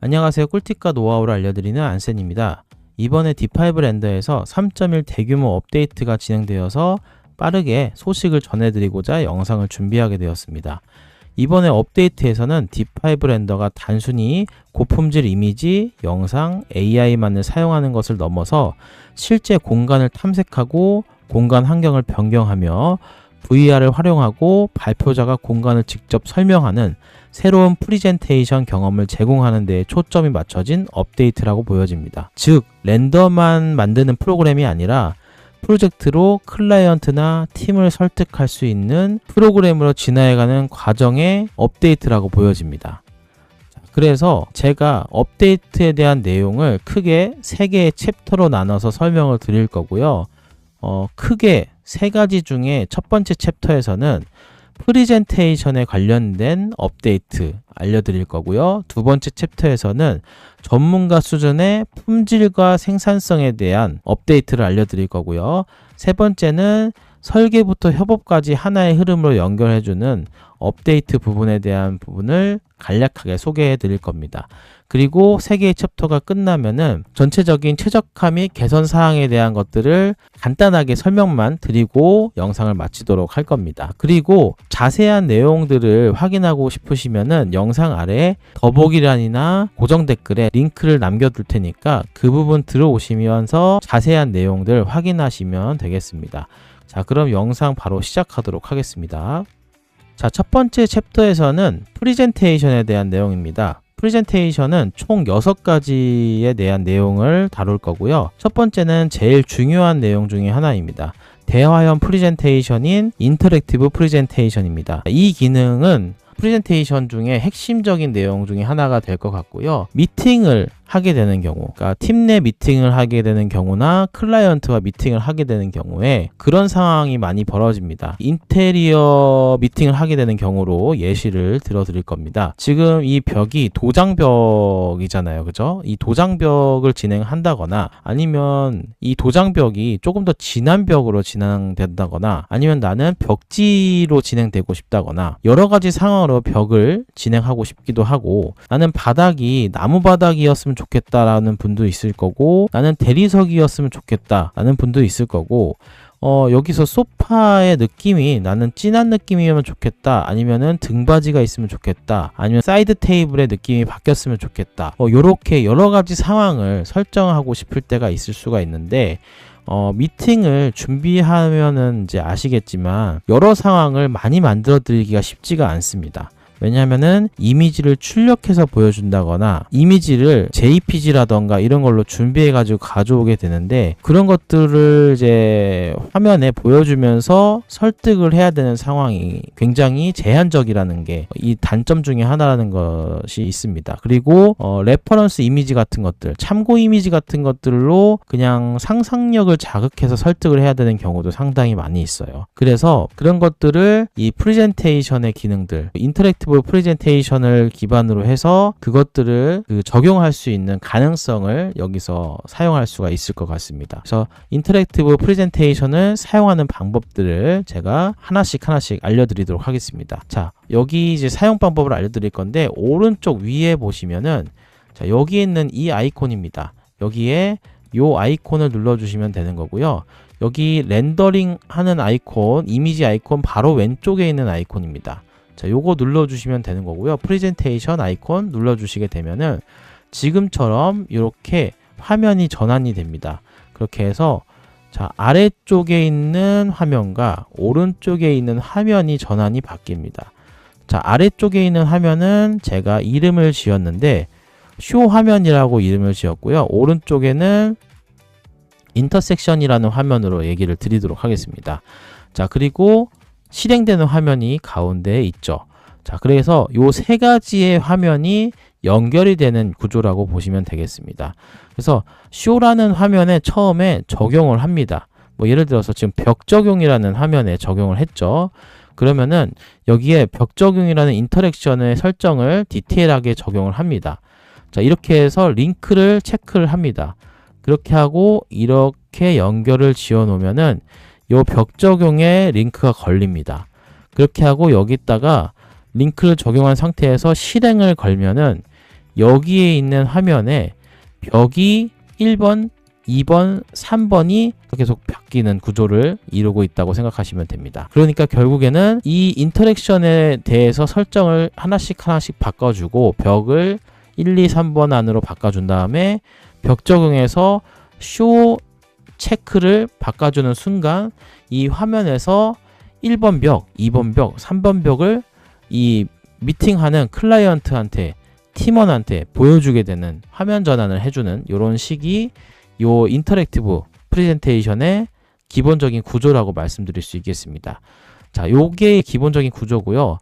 안녕하세요. 꿀팁과 노하우를 알려드리는 안센입니다. 이번에 D5 렌더에서 3.1 대규모 업데이트가 진행되어서 빠르게 소식을 전해드리고자 영상을 준비하게 되었습니다. 이번에 업데이트에서는 D5 렌더가 단순히 고품질 이미지, 영상, AI만을 사용하는 것을 넘어서 실제 공간을 탐색하고 공간 환경을 변경하며 VR을 활용하고 발표자가 공간을 직접 설명하는 새로운 프리젠테이션 경험을 제공하는 데에 초점이 맞춰진 업데이트라고 보여집니다. 즉, 렌더만 만드는 프로그램이 아니라 프로젝트로 클라이언트나 팀을 설득할 수 있는 프로그램으로 진화해가는 과정의 업데이트라고 보여집니다. 그래서 제가 업데이트에 대한 내용을 크게 3개의 챕터로 나눠서 설명을 드릴 거고요. 크게 3가지 중에 첫 번째 챕터에서는 프리젠테이션에 관련된 업데이트 알려드릴 거고요. 두 번째 챕터에서는 전문가 수준의 품질과 생산성에 대한 업데이트를 알려드릴 거고요. 세 번째는 설계부터 협업까지 하나의 흐름으로 연결해주는 업데이트 부분에 대한 부분을 간략하게 소개해 드릴 겁니다. 그리고 3개의 챕터가 끝나면은 전체적인 최적화 및 개선 사항에 대한 것들을 간단하게 설명만 드리고 영상을 마치도록 할 겁니다. 그리고 자세한 내용들을 확인하고 싶으시면은 영상 아래 더보기란이나 고정 댓글에 링크를 남겨둘 테니까 그 부분 들어오시면서 자세한 내용들 확인하시면 되겠습니다. 자, 그럼 영상 바로 시작하도록 하겠습니다. 자, 첫 번째 챕터에서는 프리젠테이션에 대한 내용입니다. 프리젠테이션은 총 6가지에 대한 내용을 다룰 거고요. 첫 번째는 제일 중요한 내용 중에 하나입니다. 대화형 프리젠테이션인 인터랙티브 프리젠테이션입니다. 이 기능은 프리젠테이션 중에 핵심적인 내용 중에 하나가 될 것 같고요. 미팅을 하게 되는 경우, 그러니까 팀 내 미팅을 하게 되는 경우나 클라이언트와 미팅을 하게 되는 경우에 그런 상황이 많이 벌어집니다. 인테리어 미팅을 하게 되는 경우로 예시를 들어드릴 겁니다. 지금 이 벽이 도장벽이잖아요. 그죠? 이 도장벽을 진행한다거나 아니면 이 도장벽이 조금 더 진한 벽으로 진행된다거나 아니면 나는 벽지로 진행되고 싶다거나 여러 가지 상황으로 벽을 진행하고 싶기도 하고 나는 바닥이 나무 바닥이었으면 좋겠다라는 분도 있을 거고 나는 대리석이었으면 좋겠다라는 분도 있을 거고 여기서 소파의 느낌이 나는 진한 느낌이면 좋겠다 아니면은 등받이가 있으면 좋겠다 아니면 사이드 테이블의 느낌이 바뀌었으면 좋겠다 요렇게 여러 가지 상황을 설정하고 싶을 때가 있을 수가 있는데 미팅을 준비하면은 이제 아시겠지만 여러 상황을 많이 만들어 드리기가 쉽지가 않습니다. 왜냐하면은 이미지를 출력해서 보여준다거나 이미지를 JPG라던가 이런 걸로 준비해가지고 가져오게 되는데 그런 것들을 이제 화면에 보여주면서 설득을 해야 되는 상황이 굉장히 제한적이라는 게 이 단점 중에 하나라는 것이 있습니다. 그리고 레퍼런스 이미지 같은 것들, 참고 이미지 같은 것들로 그냥 상상력을 자극해서 설득을 해야 되는 경우도 상당히 많이 있어요. 그래서 그런 것들을 이 프리젠테이션의 기능들, 인터랙티브 프리젠테이션을 기반으로 해서 그것들을 적용할 수 있는 가능성을 여기서 사용할 수가 있을 것 같습니다. 그래서 인터랙티브 프리젠테이션을 사용하는 방법들을 제가 하나씩 알려드리도록 하겠습니다. 자, 여기 이제 사용 방법을 알려드릴 건데 오른쪽 위에 보시면은 자, 여기 있는 이 아이콘입니다. 여기에 요 아이콘을 눌러주시면 되는 거고요. 여기 렌더링 하는 아이콘, 이미지 아이콘 바로 왼쪽에 있는 아이콘입니다. 자, 요거 눌러주시면 되는 거고요. 프리젠테이션 아이콘 눌러주시게 되면은 지금처럼 이렇게 화면이 전환이 됩니다. 그렇게 해서 자, 아래쪽에 있는 화면과 오른쪽에 있는 화면이 전환이 바뀝니다. 자, 아래쪽에 있는 화면은 제가 이름을 지었는데 쇼 화면이라고 이름을 지었고요. 오른쪽에는 인터섹션이라는 화면으로 얘기를 드리도록 하겠습니다. 자, 그리고 실행되는 화면이 가운데에 있죠. 자, 그래서 요 3가지의 화면이 연결이 되는 구조라고 보시면 되겠습니다. 그래서 쇼라는 화면에 처음에 적용을 합니다. 뭐 예를 들어서 지금 벽 적용이라는 화면에 적용을 했죠. 그러면은 여기에 벽 적용이라는 인터랙션의 설정을 디테일하게 적용을 합니다. 자, 이렇게 해서 링크를 체크를 합니다. 그렇게 하고 이렇게 연결을 지어 놓으면은 요 벽 적용에 링크가 걸립니다. 그렇게 하고 여기다가 링크를 적용한 상태에서 실행을 걸면은 여기에 있는 화면에 벽이 1번, 2번, 3번이 계속 바뀌는 구조를 이루고 있다고 생각하시면 됩니다. 그러니까 결국에는 이 인터랙션에 대해서 설정을 하나씩 바꿔주고 벽을 1, 2, 3번 안으로 바꿔준 다음에 벽 적용해서 쇼 체크를 바꿔주는 순간 이 화면에서 1번 벽, 2번 벽, 3번 벽을 이 미팅하는 클라이언트한테, 팀원한테 보여주게 되는 화면 전환을 해주는 이런 식이 요 인터랙티브 프리젠테이션의 기본적인 구조라고 말씀드릴 수 있겠습니다. 자, 요게 기본적인 구조고요.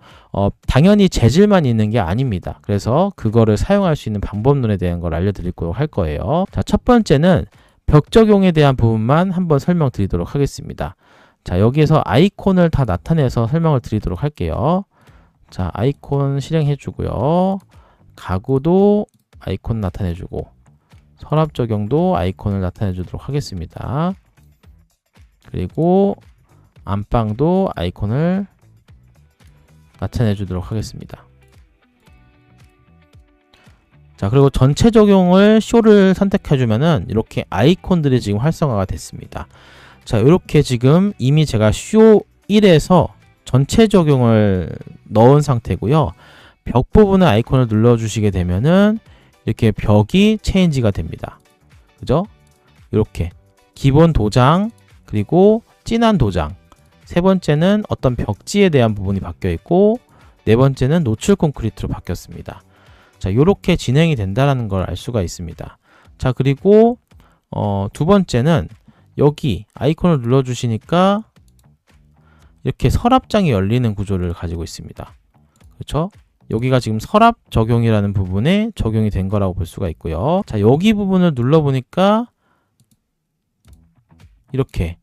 당연히 재질만 있는 게 아닙니다. 그래서 그거를 사용할 수 있는 방법론에 대한 걸 알려드리도록 할 거예요. 자, 첫 번째는 벽 적용에 대한 부분만 한번 설명드리도록 하겠습니다. 자, 여기에서 아이콘을 다 나타내서 설명을 드리도록 할게요. 자, 아이콘 실행해주고요. 가구도 아이콘 나타내주고 서랍 적용도 아이콘을 나타내주도록 하겠습니다. 그리고 안방도 아이콘을 나타내주도록 하겠습니다. 자, 그리고 전체 적용을 쇼를 선택해주면은 이렇게 아이콘들이 지금 활성화가 됐습니다. 자, 이렇게 지금 이미 제가 쇼 1에서 전체 적용을 넣은 상태고요. 벽 부분의 아이콘을 눌러주시게 되면은 이렇게 벽이 체인지가 됩니다. 그죠? 이렇게 기본 도장, 그리고 진한 도장, 세 번째는 어떤 벽지에 대한 부분이 바뀌어 있고, 네 번째는 노출 콘크리트로 바뀌었습니다. 자, 이렇게 진행이 된다는 걸 알 수가 있습니다. 자, 그리고 두 번째는 여기 아이콘을 눌러주시니까 이렇게 서랍장이 열리는 구조를 가지고 있습니다. 그렇죠? 여기가 지금 서랍 적용이라는 부분에 적용이 된 거라고 볼 수가 있고요. 자, 여기 부분을 눌러보니까 이렇게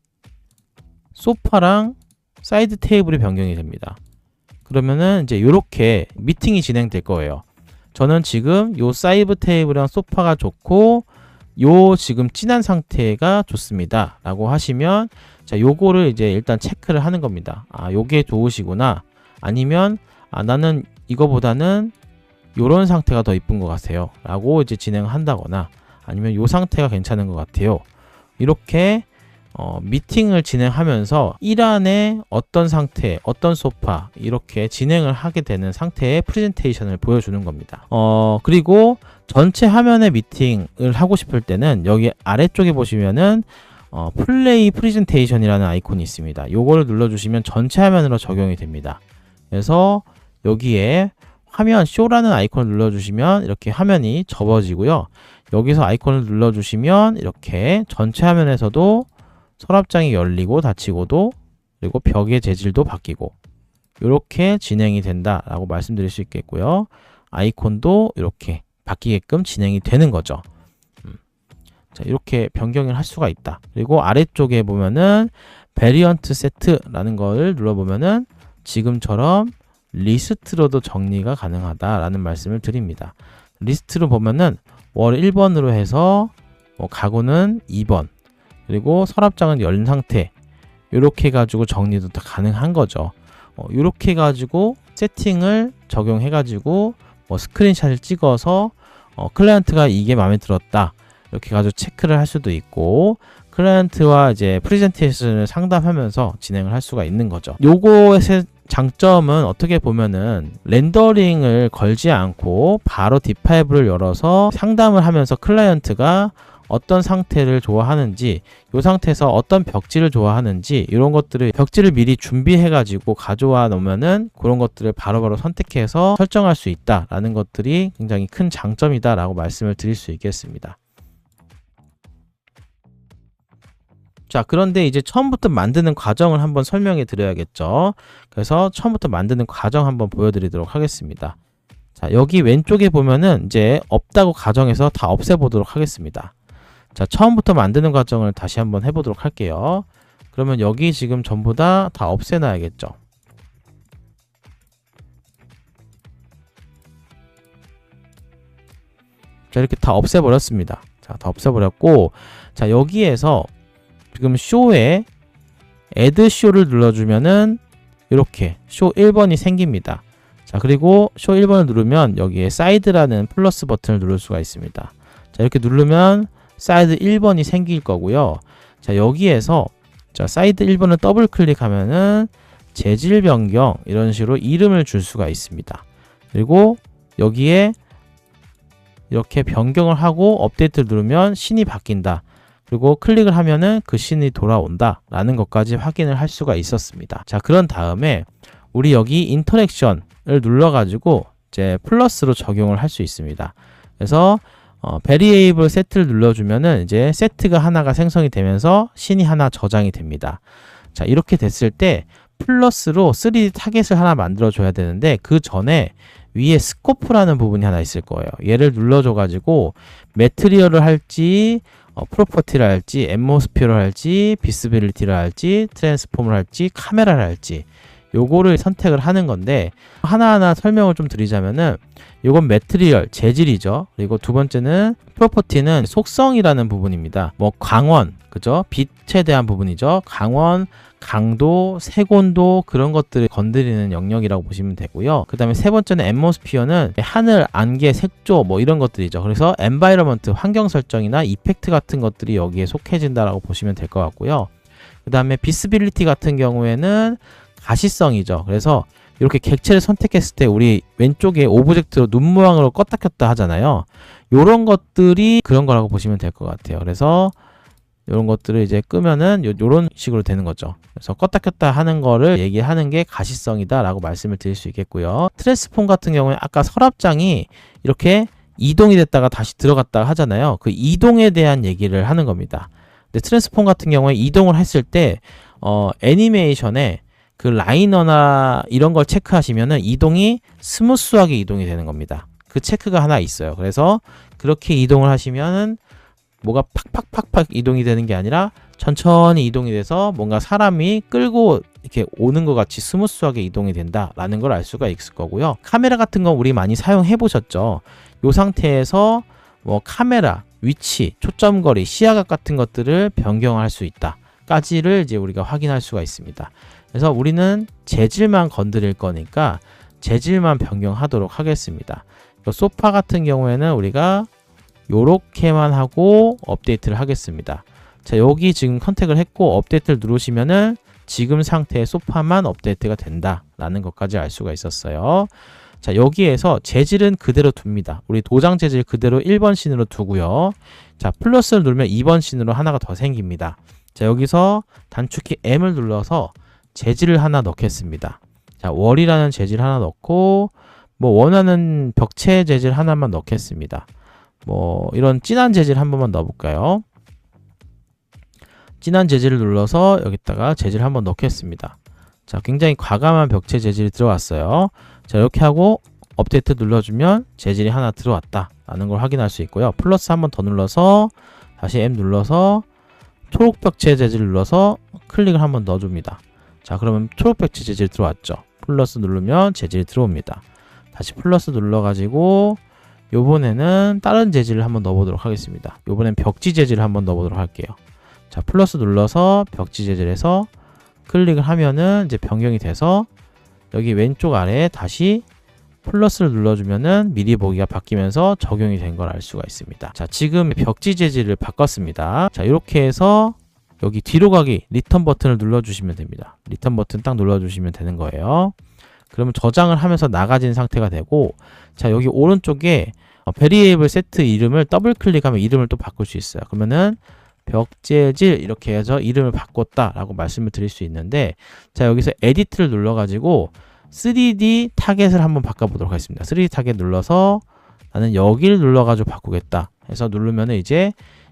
소파랑 사이드 테이블이 변경이 됩니다. 그러면은 이제 이렇게 미팅이 진행될 거예요. 저는 지금 요 사이드 테이블이랑 소파가 좋고 요 지금 진한 상태가 좋습니다 라고 하시면, 자, 요거를 이제 일단 체크를 하는 겁니다. 아, 요게 좋으시구나. 아니면 나는 이거보다는 요런 상태가 더 이쁜 것 같아요 라고 이제 진행을 한다거나, 아니면 요 상태가 괜찮은 것 같아요. 이렇게 미팅을 진행하면서 1안에 어떤 상태, 어떤 소파 이렇게 진행을 하게 되는 상태의 프레젠테이션을 보여주는 겁니다. 그리고 전체 화면의 미팅을 하고 싶을 때는 여기 아래쪽에 보시면은 플레이 프레젠테이션이라는 아이콘이 있습니다. 요거를 눌러주시면 전체 화면으로 적용이 됩니다. 그래서 여기에 화면 쇼라는 아이콘을 눌러주시면 이렇게 화면이 접어지고요. 여기서 아이콘을 눌러주시면 이렇게 전체 화면에서도 서랍장이 열리고 닫히고도, 그리고 벽의 재질도 바뀌고 이렇게 진행이 된다라고 말씀드릴 수 있겠고요. 아이콘도 이렇게 바뀌게끔 진행이 되는 거죠. 자, 이렇게 변경을 할 수가 있다. 그리고 아래쪽에 보면은 베리언트 세트라는 걸 눌러보면은 지금처럼 리스트로도 정리가 가능하다라는 말씀을 드립니다. 리스트로 보면은 월 1번으로 해서 가구는 2번, 그리고 서랍장은 열린 상태, 이렇게 가지고 정리도 다 가능한 거죠. 이렇게 가지고 세팅을 적용해 가지고 스크린샷을 찍어서 클라이언트가 이게 마음에 들었다 이렇게 가지고 체크를 할 수도 있고, 클라이언트와 이제 프레젠테이션을 상담하면서 진행을 할 수가 있는 거죠. 요거의 장점은 어떻게 보면은 렌더링을 걸지 않고 바로 D5를 열어서 상담을 하면서 클라이언트가 어떤 상태를 좋아하는지, 이 상태에서 어떤 벽지를 좋아하는지, 이런 것들을 벽지를 미리 준비해 가지고 가져와 놓으면은 그런 것들을 바로바로 선택해서 설정할 수 있다라는 것들이 굉장히 큰 장점이다 라고 말씀을 드릴 수 있겠습니다. 자, 그런데 이제 처음부터 만드는 과정을 한번 설명해 드려야겠죠. 그래서 처음부터 만드는 과정 한번 보여드리도록 하겠습니다. 자, 여기 왼쪽에 보면은 이제 없다고 가정해서 다 없애보도록 하겠습니다. 자, 처음부터 만드는 과정을 다시 한번 해보도록 할게요. 그러면 여기 지금 전부 다 없애놔야겠죠. 자, 이렇게 다 없애버렸습니다. 자, 다 없애버렸고, 자, 여기에서 지금 쇼에 애드 쇼를 눌러주면은 이렇게 쇼 1번이 생깁니다. 자, 그리고 쇼 1번을 누르면 여기에 사이드라는 플러스 버튼을 누를 수가 있습니다. 자, 이렇게 누르면 사이드 1번이 생길 거고요. 자, 여기에서 자, 사이드 1번을 더블 클릭하면은 재질 변경 이런 식으로 이름을 줄 수가 있습니다. 그리고 여기에 이렇게 변경을 하고 업데이트를 누르면 씬이 바뀐다. 그리고 클릭을 하면은 그 씬이 돌아온다 라는 것까지 확인을 할 수가 있었습니다. 자, 그런 다음에 우리 여기 인터랙션을 눌러 가지고 이제 플러스로 적용을 할 수 있습니다. 그래서 베리에이블 세트를 눌러주면은 이제 세트가 하나가 생성이 되면서 씬이 하나 저장이 됩니다. 자, 이렇게 됐을 때 플러스로 3D 타겟을 하나 만들어 줘야 되는데 그 전에 위에 스코프라는 부분이 하나 있을 거예요. 얘를 눌러줘 가지고 매트리얼을 할지 프로퍼티를 할지 앰모스피어를 할지 비스빌리티를 할지 트랜스폼을 할지 카메라를 할지 요거를 선택을 하는 건데 하나하나 설명을 좀 드리자면은 요건 매트리얼 재질이죠. 그리고 두 번째는 프로퍼티는 속성이라는 부분입니다. 뭐 광원, 그죠? 빛에 대한 부분이죠. 강원, 강도, 색온도 그런 것들을 건드리는 영역이라고 보시면 되고요. 그 다음에 세 번째는 앰모스피어는 하늘, 안개, 색조 뭐 이런 것들이죠. 그래서 엔바이러먼트, 환경 설정이나 이펙트 같은 것들이 여기에 속해진다라고 보시면 될 것 같고요. 그 다음에 비스빌리티 같은 경우에는 가시성이죠. 그래서 이렇게 객체를 선택했을 때 우리 왼쪽에 오브젝트로 눈 모양으로 껐다 켰다 하잖아요. 요런 것들이 그런 거라고 보시면 될 것 같아요. 그래서 이런 것들을 이제 끄면은 요런 식으로 되는 거죠. 그래서 껐다 켰다 하는 거를 얘기하는 게 가시성이다 라고 말씀을 드릴 수 있겠고요. 트랜스폼 같은 경우에 아까 서랍장이 이렇게 이동이 됐다가 다시 들어갔다가 하잖아요. 그 이동에 대한 얘기를 하는 겁니다. 근데 트랜스폼 같은 경우에 이동을 했을 때 애니메이션에 그 라이너나 이런 걸 체크하시면은 이동이 스무스하게 이동이 되는 겁니다. 그 체크가 하나 있어요. 그래서 그렇게 이동을 하시면은 뭐가 팍팍팍팍 이동이 되는 게 아니라 천천히 이동이 돼서 뭔가 사람이 끌고 이렇게 오는 것 같이 스무스하게 이동이 된다라는 걸 알 수가 있을 거고요. 카메라 같은 거 우리 많이 사용해 보셨죠? 이 상태에서 뭐 카메라, 위치, 초점거리, 시야각 같은 것들을 변경할 수 있다까지를 이제 우리가 확인할 수가 있습니다. 그래서 우리는 재질만 건드릴 거니까 재질만 변경하도록 하겠습니다. 소파 같은 경우에는 우리가 요렇게만 하고 업데이트를 하겠습니다. 자, 여기 지금 컨택을 했고 업데이트를 누르시면은 지금 상태의 소파만 업데이트가 된다라는 것까지 알 수가 있었어요. 자, 여기에서 재질은 그대로 둡니다. 우리 도장 재질 그대로 1번 씬으로 두고요. 자, 플러스를 누르면 2번 씬으로 하나가 더 생깁니다. 자, 여기서 단축키 M을 눌러서 재질을 하나 넣겠습니다. 자, 월이라는 재질 하나 넣고 뭐 원하는 벽체 재질 하나만 넣겠습니다. 뭐 이런 진한 재질 한 번만 넣어볼까요? 진한 재질을 눌러서 여기다가 재질 한번 넣겠습니다. 자, 굉장히 과감한 벽체 재질이 들어왔어요. 자, 이렇게 하고 업데이트 눌러주면 재질이 하나 들어왔다 라는 걸 확인할 수 있고요. 플러스 한 번 더 눌러서 다시 M 눌러서 초록 벽체 재질 눌러서 클릭을 한번 넣어줍니다. 자, 그러면 초록 벽체 재질 들어왔죠. 플러스 누르면 재질이 들어옵니다. 다시 플러스 눌러가지고 요번에는 다른 재질을 한번 넣어보도록 하겠습니다. 요번엔 벽지 재질을 한번 넣어보도록 할게요. 자, 플러스 눌러서 벽지 재질에서 클릭을 하면은 이제 변경이 돼서 여기 왼쪽 아래에 다시 플러스를 눌러주면은 미리 보기가 바뀌면서 적용이 된 걸 알 수가 있습니다. 자, 지금 벽지 재질을 바꿨습니다. 자, 이렇게 해서 여기 뒤로 가기 리턴 버튼을 눌러주시면 됩니다. 리턴 버튼 딱 눌러주시면 되는 거예요. 그러면 저장을 하면서 나가진 상태가 되고, 자, 여기 오른쪽에 베리에이블 세트 이름을 더블 클릭하면 이름을 또 바꿀 수 있어요. 그러면은 벽재질 이렇게 해서 이름을 바꿨다 라고 말씀을 드릴 수 있는데, 자, 여기서 에디트를 눌러 가지고 3D 타겟을 한번 바꿔보도록 하겠습니다. 3D 타겟 눌러서 나는 여기를 눌러 가지고 바꾸겠다 해서 누르면 이제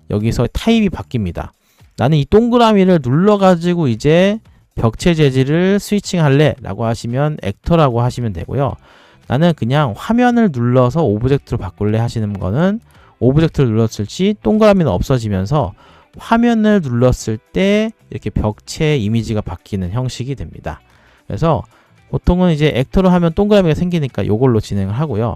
여기서 타입이 바뀝니다. 나는 이 동그라미를 눌러 가지고 이제 벽체 재질을 스위칭 할래 라고 하시면 액터라고 하시면 되고요. 나는 그냥 화면을 눌러서 오브젝트로 바꿀래 하시는 거는 오브젝트를 눌렀을 시 동그라미는 없어지면서 화면을 눌렀을 때 이렇게 벽체 이미지가 바뀌는 형식이 됩니다. 그래서 보통은 이제 액터로 하면 동그라미가 생기니까 이걸로 진행을 하고요.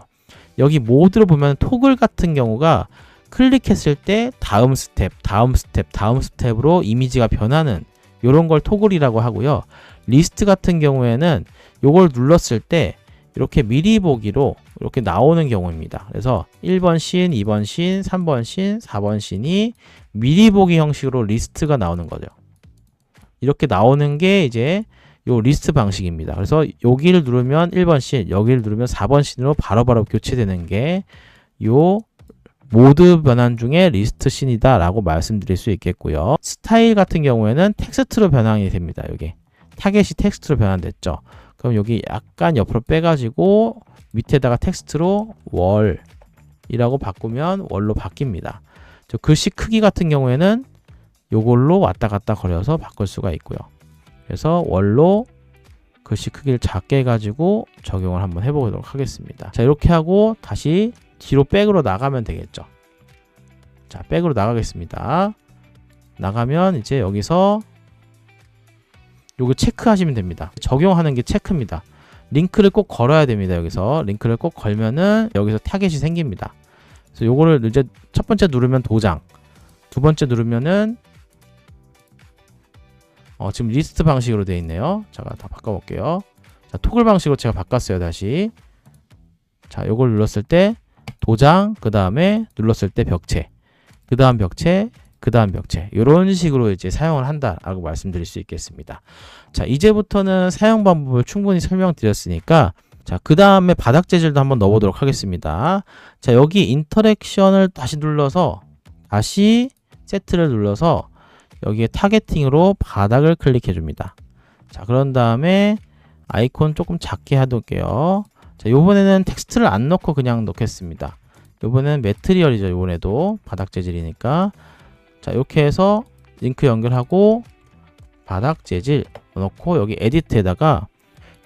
여기 모드로 보면 토글 같은 경우가 클릭했을 때 다음 스텝, 다음 스텝, 다음 스텝으로 이미지가 변하는 이런 걸 토글이라고 하고요. 리스트 같은 경우에는 이걸 눌렀을 때 이렇게 미리 보기로 이렇게 나오는 경우입니다. 그래서 1번 씬, 2번 씬, 3번 씬, 4번 씬이 미리 보기 형식으로 리스트가 나오는 거죠. 이렇게 나오는 게 이제 요 리스트 방식입니다. 그래서 여기를 누르면 1번 씬, 여기를 누르면 4번 씬으로 바로바로 교체되는 게 요 모드 변환 중에 리스트 씬이다 라고 말씀드릴 수 있겠고요. 스타일 같은 경우에는 텍스트로 변환이 됩니다. 여기 타겟이 텍스트로 변환됐죠. 그럼 여기 약간 옆으로 빼가지고 밑에다가 텍스트로 월이라고 바꾸면 월로 바뀝니다. 저 글씨 크기 같은 경우에는 요걸로 왔다 갔다 거려서 바꿀 수가 있고요. 그래서 월로 글씨 크기를 작게 해가지고 적용을 한번 해보도록 하겠습니다. 자, 이렇게 하고 다시 뒤로 백으로 나가면 되겠죠. 자, 백으로 나가겠습니다. 나가면 이제 여기서 요거 체크하시면 됩니다. 적용하는 게 체크입니다. 링크를 꼭 걸어야 됩니다. 여기서 링크를 꼭 걸면은 여기서 타겟이 생깁니다. 그래서 요거를 이제 첫 번째 누르면 도장, 두 번째 누르면은 지금 리스트 방식으로 되어 있네요. 제가 다 바꿔볼게요. 자, 토글 방식으로 제가 바꿨어요. 다시. 자, 요걸 눌렀을 때 도장, 그 다음에 눌렀을 때 벽체, 그 다음 벽체, 그 다음 벽체, 이런 식으로 이제 사용을 한다라고 말씀드릴 수 있겠습니다. 자, 이제부터는 사용 방법을 충분히 설명드렸으니까, 자, 그 다음에 바닥 재질도 한번 넣어보도록 하겠습니다. 자, 여기 인터랙션을 다시 눌러서, 다시 세트를 눌러서, 여기에 타겟팅으로 바닥을 클릭해 줍니다. 자, 그런 다음에 아이콘 조금 작게 해둘게요. 자, 요번에는 텍스트를 안 넣고 그냥 넣겠습니다. 요번에는 매트리얼이죠. 요번에도 바닥 재질이니까. 자, 이렇게 해서 링크 연결하고 바닥 재질 넣고 여기 에디트에다가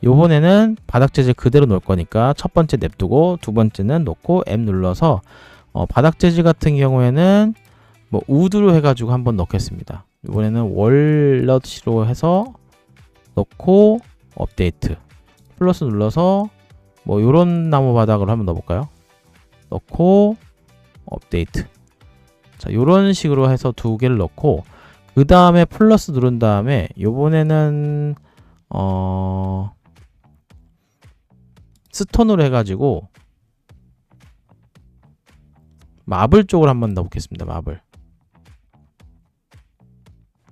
요번에는 바닥 재질 그대로 놓을 거니까 첫 번째 냅두고 두 번째는 놓고 M 눌러서 바닥 재질 같은 경우에는 뭐 우드로 해가지고 한번 넣겠습니다. 이번에는 월넛으로 해서 넣고 업데이트 플러스 눌러서 뭐 요런 나무 바닥으로 한번 넣어볼까요? 넣고 업데이트. 자, 요런 식으로 해서 두 개를 넣고 그 다음에 플러스 누른 다음에 요번에는 스톤으로 해가지고 마블 쪽을 한번 넣어보겠습니다. 마블.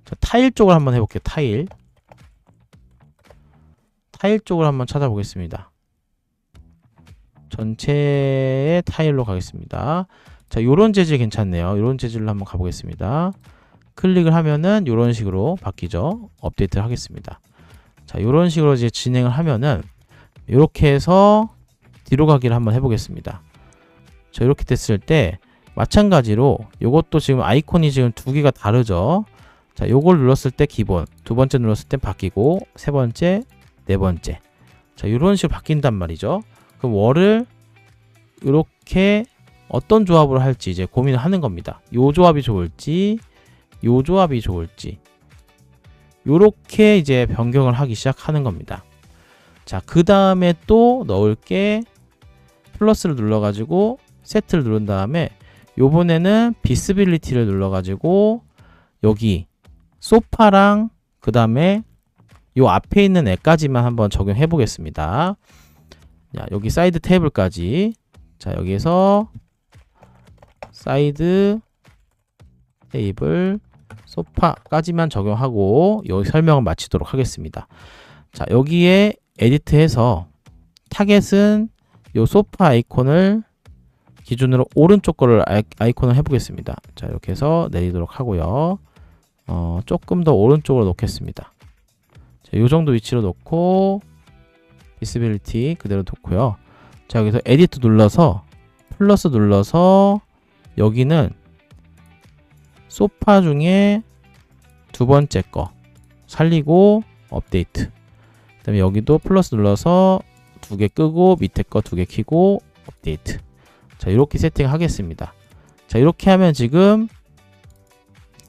자, 타일 쪽을 한번 해볼게요. 타일 쪽을 한번 찾아보겠습니다. 전체의 타일로 가겠습니다. 자, 요런 재질 괜찮네요. 요런 재질로 한번 가보겠습니다. 클릭을 하면은 요런 식으로 바뀌죠. 업데이트를 하겠습니다. 자, 요런 식으로 이제 진행을 하면은 요렇게 해서 뒤로 가기를 한번 해보겠습니다. 자, 이렇게 됐을 때 마찬가지로 요것도 지금 아이콘이 지금 두 개가 다르죠. 자, 요걸 눌렀을 때 기본, 두 번째 눌렀을 때 바뀌고 세 번째, 네 번째. 자, 요런 식으로 바뀐단 말이죠. 그럼 월을 이렇게 어떤 조합으로 할지 이제 고민을 하는 겁니다. 요 조합이 좋을지, 요 조합이 좋을지. 요렇게 이제 변경을 하기 시작하는 겁니다. 자, 그 다음에 또 넣을 게 플러스를 눌러가지고 세트를 누른 다음에 요번에는 비스빌리티를 눌러가지고 여기 소파랑 그 다음에 요 앞에 있는 애까지만 한번 적용해 보겠습니다. 자, 여기 사이드 테이블까지. 자, 여기에서 사이드 테이블 소파까지만 적용하고 여기 설명을 마치도록 하겠습니다. 자, 여기에 에디트해서 타겟은 요 소파 아이콘을 기준으로 오른쪽 거를 아이콘을 해보겠습니다. 자, 이렇게 해서 내리도록 하고요. 조금 더 오른쪽으로 놓겠습니다. 자, 요 정도 위치로 놓고 비스빌리티 그대로 놓고요. 자, 여기서 에디트 눌러서 플러스 눌러서 여기는 소파 중에 두 번째 거 살리고 업데이트. 그 다음에 여기도 플러스 눌러서 두 개 끄고 밑에 거 두 개 켜고 업데이트. 자, 이렇게 세팅하겠습니다. 자, 이렇게 하면 지금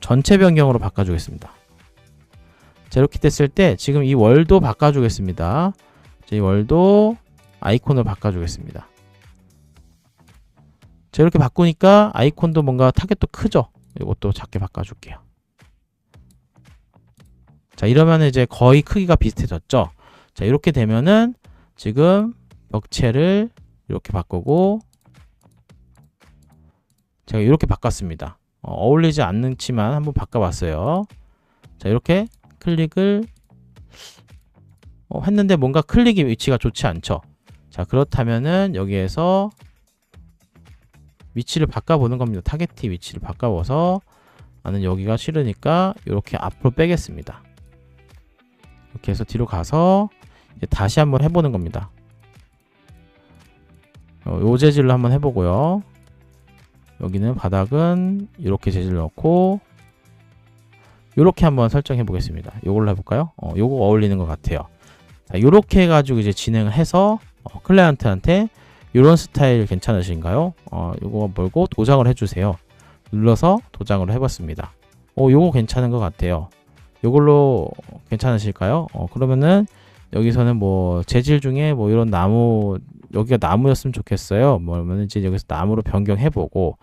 전체 변경으로 바꿔주겠습니다. 자, 이렇게 됐을 때 지금 이 월도 바꿔주겠습니다. 자, 이 월도 아이콘을 바꿔주겠습니다. 자, 이렇게 바꾸니까 아이콘도 뭔가 타겟도 크죠? 이것도 작게 바꿔줄게요. 자, 이러면 이제 거의 크기가 비슷해졌죠? 자, 이렇게 되면은 지금 벽체를 이렇게 바꾸고 제가 이렇게 바꿨습니다. 어울리지 않지만 한번 바꿔봤어요. 자, 이렇게 클릭을 했는데 뭔가 클릭이 위치가 좋지 않죠. 자, 그렇다면은 여기에서 위치를 바꿔보는 겁니다. 타겟팅 위치를 바꿔서 나는 여기가 싫으니까 이렇게 앞으로 빼겠습니다. 이렇게 해서 뒤로 가서 이제 다시 한번 해보는 겁니다. 요 재질로 한번 해보고요. 여기는 바닥은 이렇게 재질 넣고 이렇게 한번 설정해 보겠습니다. 요걸로 해볼까요? 요거 어울리는 것 같아요. 자, 요렇게 해가지고 이제 진행을 해서 클라이언트한테 이런 스타일 괜찮으신가요? 요거 몰고 도장을 해주세요. 눌러서 도장으로 해봤습니다. 요거 괜찮은 것 같아요. 요걸로 괜찮으실까요? 그러면은 여기서는 뭐 재질 중에 뭐 이런 나무, 여기가 나무였으면 좋겠어요. 뭐면 이제 여기서 나무로 변경해보고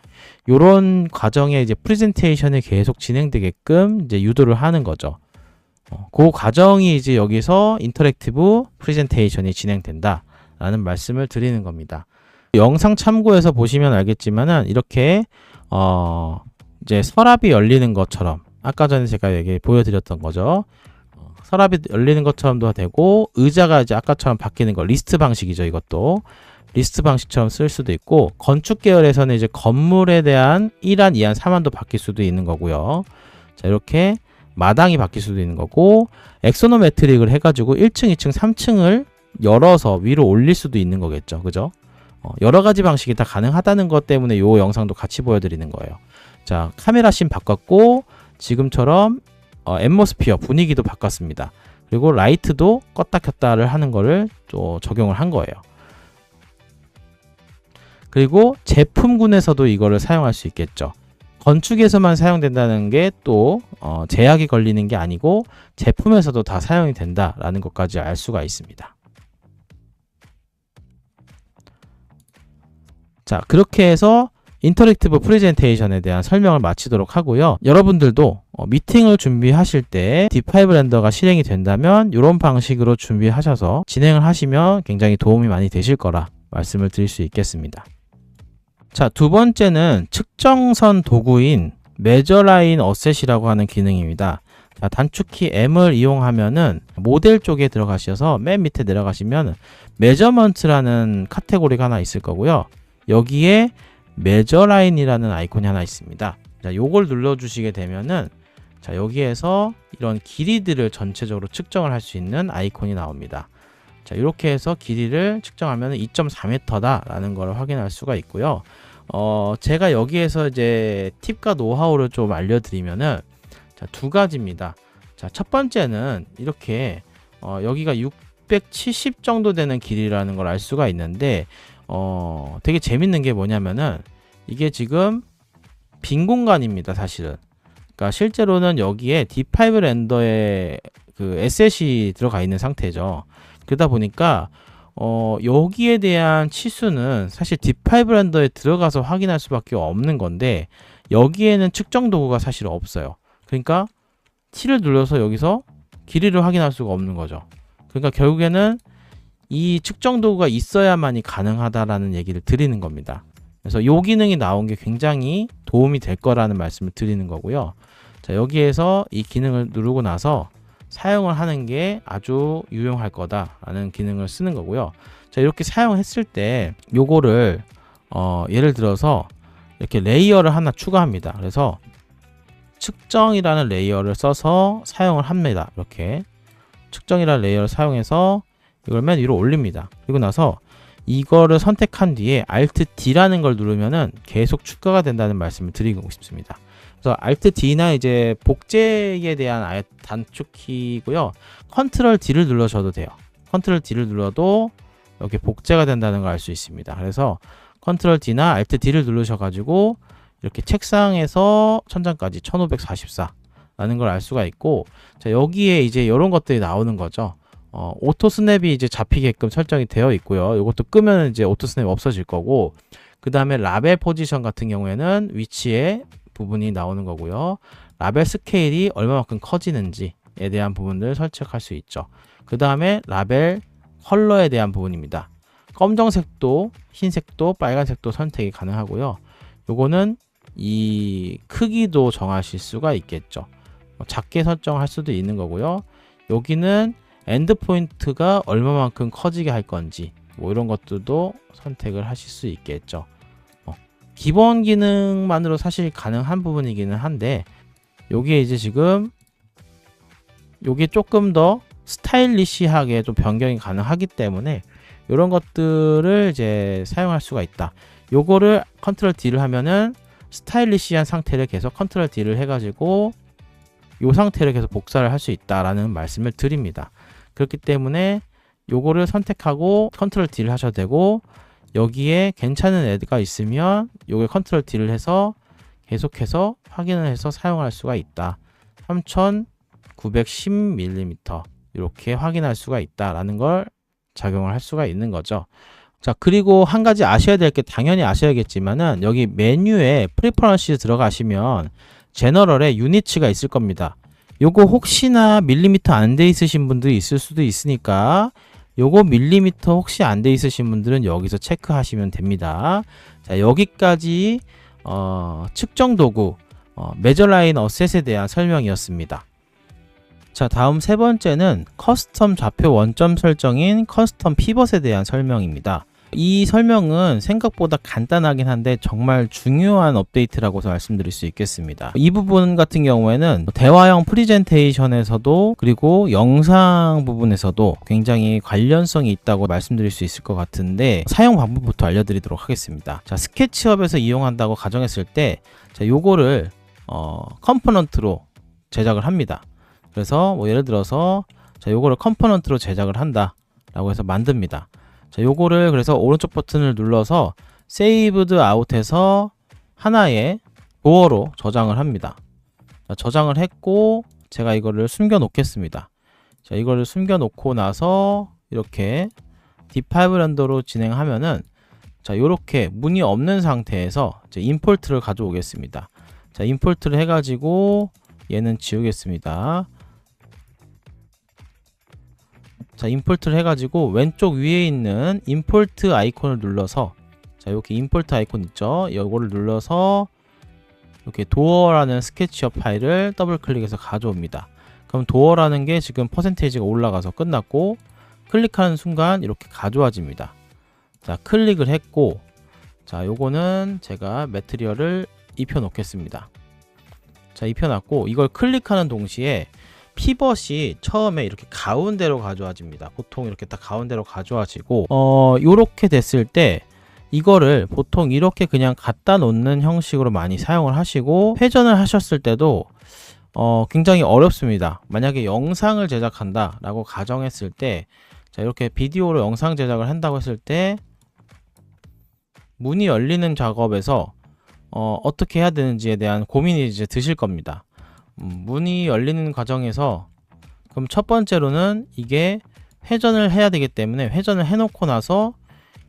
요런 과정에 이제 프리젠테이션이 계속 진행되게끔 이제 유도를 하는 거죠. 그 과정이 이제 여기서 인터랙티브 프리젠테이션이 진행된다 라는 말씀을 드리는 겁니다. 영상 참고해서 보시면 알겠지만은 이렇게 이제 서랍이 열리는 것처럼 아까 전에 제가 보여드렸던 거죠. 서랍이 열리는 것처럼도 되고 의자가 이제 아까처럼 바뀌는 거 리스트 방식이죠. 이것도 리스트 방식처럼 쓸 수도 있고 건축 계열에서는 이제 건물에 대한 1안, 2안, 3안도 바뀔 수도 있는 거고요. 자, 이렇게 마당이 바뀔 수도 있는 거고 엑소노메트릭을 해가지고 1층, 2층, 3층을 열어서 위로 올릴 수도 있는 거겠죠. 그죠? 여러 가지 방식이 다 가능하다는 것 때문에 이 영상도 같이 보여드리는 거예요. 자, 카메라 씬 바꿨고 지금처럼 앰모스피어 분위기도 바꿨습니다. 그리고 라이트도 껐다 켰다를 하는 거를 또 적용을 한 거예요. 그리고 제품군에서도 이거를 사용할 수 있겠죠. 건축에서만 사용된다는 게 또 제약이 걸리는 게 아니고 제품에서도 다 사용이 된다라는 것까지 알 수가 있습니다. 자, 그렇게 해서 인터랙티브 프레젠테이션에 대한 설명을 마치도록 하고요. 여러분들도 미팅을 준비하실 때 D5 렌더가 실행이 된다면 이런 방식으로 준비하셔서 진행을 하시면 굉장히 도움이 많이 되실 거라 말씀을 드릴 수 있겠습니다. 자, 두 번째는 측정선 도구인 MeasureLine Asset이라고 하는 기능입니다. 자, 단축키 M을 이용하면은 모델 쪽에 들어가셔서 맨 밑에 내려가시면 메저먼트라는 카테고리가 하나 있을 거고요. 여기에 MeasureLine이라는 아이콘이 하나 있습니다. 자, 요걸 눌러주시게 되면은 자, 여기에서 이런 길이들을 전체적으로 측정을 할 수 있는 아이콘이 나옵니다. 자, 이렇게 해서 길이를 측정하면 2.4m다 라는 걸 확인할 수가 있고요. 제가 여기에서 이제 팁과 노하우를 좀 알려드리면은 자, 두 가지입니다. 자, 첫 번째는 이렇게 여기가 670 정도 되는 길이라는 걸 알 수가 있는데 되게 재밌는 게 뭐냐면은 이게 지금 빈 공간입니다, 사실은. 그러니까 실제로는 여기에 D5 렌더에 그 에셋이 들어가 있는 상태죠. 그러다 보니까 여기에 대한 치수는 사실 D5 렌더에 들어가서 확인할 수밖에 없는 건데 여기에는 측정 도구가 사실 없어요. 그러니까 T를 눌러서 여기서 길이를 확인할 수가 없는 거죠. 그러니까 결국에는 이 측정 도구가 있어야만이 가능하다라는 얘기를 드리는 겁니다. 그래서 이 기능이 나온 게 굉장히 도움이 될 거라는 말씀을 드리는 거고요. 자, 여기에서 이 기능을 누르고 나서 사용을 하는 게 아주 유용할 거다라는 기능을 쓰는 거고요. 자, 이렇게 사용했을 때 요거를 예를 들어서 이렇게 레이어를 하나 추가합니다. 그래서 측정이라는 레이어를 써서 사용을 합니다. 이렇게 측정이라는 레이어를 사용해서 이걸 맨 위로 올립니다. 그리고 나서 이거를 선택한 뒤에 Alt D라는 걸 누르면은 계속 추가가 된다는 말씀을 드리고 싶습니다. 그래서 Alt D나 이제 복제에 대한 단축키고요. Ctrl D를 눌러셔도 돼요. Ctrl D를 눌러도 이렇게 복제가 된다는 걸 알 수 있습니다. 그래서 Ctrl D나 Alt D를 누르셔가지고 이렇게 책상에서 천장까지 1544라는 걸 알 수가 있고, 자, 여기에 이제 이런 것들이 나오는 거죠. 오토 스냅이 이제 잡히게끔 설정이 되어 있고요. 이것도 끄면 이제 오토 스냅이 없어질 거고, 그 다음에 라벨 포지션 같은 경우에는 위치에 부분이 나오는 거고요. 라벨 스케일이 얼마만큼 커지는지에 대한 부분을 설정할 수 있죠. 그 다음에 라벨 컬러에 대한 부분입니다. 검정색도 흰색도 빨간색도 선택이 가능하고요. 요거는 이 크기도 정하실 수가 있겠죠. 작게 설정할 수도 있는 거고요. 여기는 엔드 포인트가 얼마만큼 커지게 할 건지 뭐 이런 것들도 선택을 하실 수 있겠죠. 기본 기능만으로 사실 가능한 부분이기는 한데 여기에 이제 지금 요게 조금 더 스타일리시하게 좀 변경이 가능하기 때문에 이런 것들을 이제 사용할 수가 있다. 요거를 컨트롤 D를 하면은 스타일리시한 상태를 계속 컨트롤 D를 해가지고 요 상태를 계속 복사를 할 수 있다라는 말씀을 드립니다. 그렇기 때문에 요거를 선택하고 컨트롤 D를 하셔도 되고 여기에 괜찮은 애가 있으면 요게 컨트롤 D를 해서 계속해서 확인을 해서 사용할 수가 있다. 3910mm 이렇게 확인할 수가 있다라는 걸 작용을 할 수가 있는 거죠. 자, 그리고 한 가지 아셔야 될 게 당연히 아셔야겠지만은 여기 메뉴에 프리퍼런시 들어가시면 제너럴에 유니츠가 있을 겁니다. 요거 혹시나 밀리미터 안 돼 있으신 분들이 있을 수도 있으니까 요거 밀리미터 혹시 안 돼 있으신 분들은 여기서 체크하시면 됩니다. 자, 여기까지 측정 도구 메저라인 어셋에 대한 설명이었습니다. 자, 다음 세 번째는 커스텀 좌표 원점 설정인 커스텀 피벗에 대한 설명입니다. 이 설명은 생각보다 간단하긴 한데 정말 중요한 업데이트라고 말씀드릴 수 있겠습니다. 이 부분 같은 경우에는 대화형 프리젠테이션에서도 그리고 영상 부분에서도 굉장히 관련성이 있다고 말씀드릴 수 있을 것 같은데 사용 방법부터 알려드리도록 하겠습니다. 자, 스케치업에서 이용한다고 가정했을 때 자, 요거를 컴포넌트로 제작을 합니다. 그래서 뭐 예를 들어서 자, 요거를 컴포넌트로 제작을 한다 라고 해서 만듭니다. 자, 요거를 그래서 오른쪽 버튼을 눌러서 Saved Out에서 하나의 도어로 저장을 합니다. 자, 저장을 했고 제가 이거를 숨겨 놓겠습니다. 자, 이거를 숨겨 놓고 나서 이렇게 D5 렌더로 진행하면은 자, 요렇게 문이 없는 상태에서 이제 임포트를 가져오겠습니다. 자, 임포트를 해가지고 얘는 지우겠습니다. 자, 임포트를 해가지고 왼쪽 위에 있는 임포트 아이콘을 눌러서 자, 이렇게 임포트 아이콘 있죠? 이거를 눌러서 이렇게 도어라는 스케치업 파일을 더블 클릭해서 가져옵니다. 그럼 도어라는 게 지금 퍼센테이지가 올라가서 끝났고 클릭하는 순간 이렇게 가져와집니다. 자, 클릭을 했고 자, 요거는 제가 매트리얼을 입혀 놓겠습니다. 자, 입혀놨고 이걸 클릭하는 동시에 피벗이 처음에 이렇게 가운데로 가져와집니다. 보통 이렇게 딱 가운데로 가져와지고 요렇게 됐을 때 이거를 보통 이렇게 그냥 갖다 놓는 형식으로 많이 사용을 하시고 회전을 하셨을 때도 굉장히 어렵습니다. 만약에 영상을 제작한다 라고 가정했을 때 자, 이렇게 비디오로 영상 제작을 한다고 했을 때 문이 열리는 작업에서 어떻게 해야 되는지에 대한 고민이 이제 드실 겁니다. 문이 열리는 과정에서 그럼 첫 번째로는 이게 회전을 해야 되기 때문에 회전을 해놓고 나서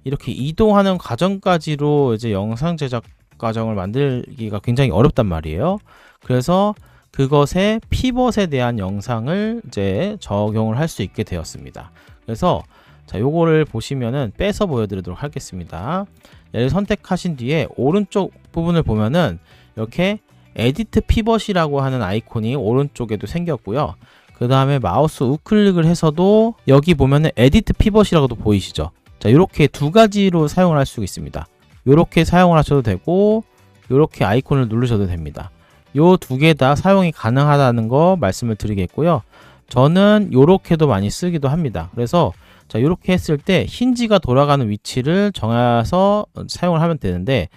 이렇게 이동하는 과정까지로 이제 영상 제작 과정을 만들기가 굉장히 어렵단 말이에요. 그래서 그것의 피벗에 대한 영상을 이제 적용을 할 수 있게 되었습니다. 그래서 자, 요거를 보시면은 빼서 보여드리도록 하겠습니다. 얘를 선택하신 뒤에 오른쪽 부분을 보면은 이렇게 에디트 피벗이라고 하는 아이콘이 오른쪽에도 생겼고요. 그 다음에 마우스 우클릭을 해서도 여기 보면은 에디트 피벗이라고도 보이시죠? 자, 이렇게 두 가지로 사용을 할 수 있습니다. 이렇게 사용을 하셔도 되고 이렇게 아이콘을 누르셔도 됩니다. 요 두 개 다 사용이 가능하다는 거 말씀을 드리겠고요. 저는 이렇게도 많이 쓰기도 합니다. 그래서 자, 이렇게 했을 때 힌지가 돌아가는 위치를 정해서 사용을 하면 되는데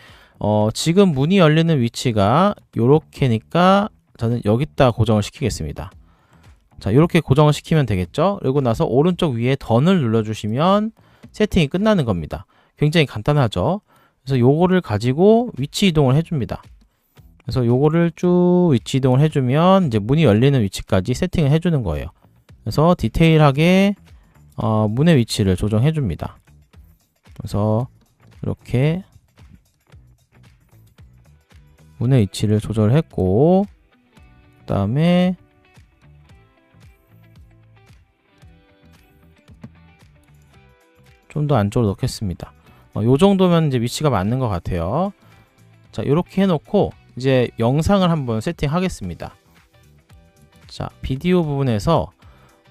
지금 문이 열리는 위치가 요렇게니까 저는 여기다 고정을 시키겠습니다. 자, 이렇게 고정을 시키면 되겠죠. 그리고 나서 오른쪽 위에 던을 눌러주시면 세팅이 끝나는 겁니다. 굉장히 간단하죠. 그래서 요거를 가지고 위치 이동을 해줍니다. 그래서 요거를 쭉 위치 이동을 해주면 이제 문이 열리는 위치까지 세팅을 해주는 거예요. 그래서 디테일하게 문의 위치를 조정해 줍니다. 그래서 이렇게 문의 위치를 조절했고 그 다음에 좀 좀 더 안쪽으로 넣겠습니다. 요 정도면 이제 위치가 맞는 것 같아요. 자, 이렇게 해놓고 이제 영상을 한번 세팅하겠습니다. 자, 비디오 부분에서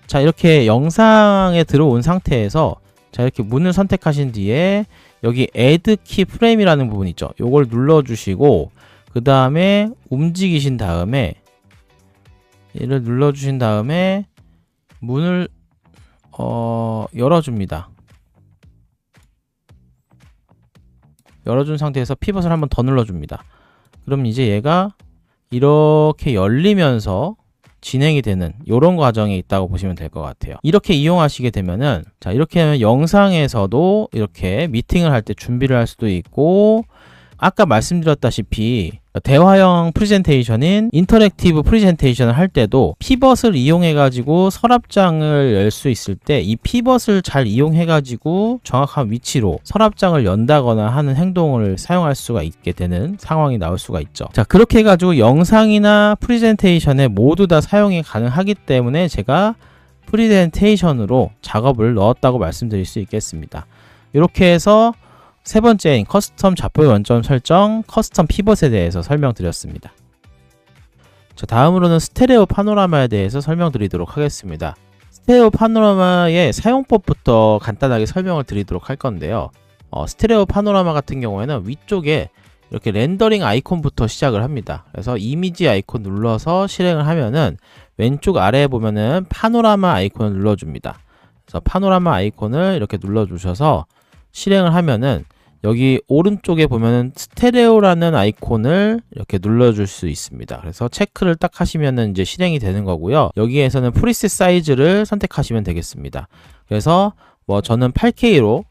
자, 이렇게 영상에 들어온 상태에서 자, 이렇게 문을 선택하신 뒤에 여기 Add Key Frame이라는 부분 있죠. 요걸 눌러주시고 그 다음에 움직이신 다음에 얘를 눌러주신 다음에 문을 열어줍니다. 열어준 상태에서 피벗을 한번 더 눌러줍니다. 그럼 이제 얘가 이렇게 열리면서 진행이 되는 이런 과정이 있다고 보시면 될 것 같아요. 이렇게 이용하시게 되면은 자, 이렇게 하면 영상에서도 이렇게 미팅을 할 때 준비를 할 수도 있고, 아까 말씀드렸다시피 대화형 프리젠테이션인 인터랙티브 프리젠테이션을 할 때도 피벗을 이용해 가지고 서랍장을 열 수 있을 때 이 피벗을 잘 이용해 가지고 정확한 위치로 서랍장을 연다거나 하는 행동을 사용할 수가 있게 되는 상황이 나올 수가 있죠. 자, 그렇게 해 가지고 영상이나 프리젠테이션에 모두 다 사용이 가능하기 때문에 제가 프리젠테이션으로 작업을 넣었다고 말씀드릴 수 있겠습니다. 이렇게 해서 세 번째인 커스텀 좌표 원점 설정, 커스텀 피벗에 대해서 설명드렸습니다. 자, 다음으로는 스테레오 파노라마에 대해서 설명드리도록 하겠습니다. 스테레오 파노라마의 사용법부터 간단하게 설명을 드리도록 할 건데요. 스테레오 파노라마 같은 경우에는 위쪽에 이렇게 렌더링 아이콘부터 시작을 합니다. 그래서 이미지 아이콘 눌러서 실행을 하면은 왼쪽 아래에 보면은 파노라마 아이콘을 눌러줍니다. 그래서 파노라마 아이콘을 이렇게 눌러주셔서 실행을 하면은 여기 오른쪽에 보면은 스테레오라는 아이콘을 이렇게 눌러줄 수 있습니다. 그래서 체크를 딱 하시면은 이제 실행이 되는 거고요. 여기에서는 프리셋 사이즈를 선택하시면 되겠습니다. 그래서 저는 8K로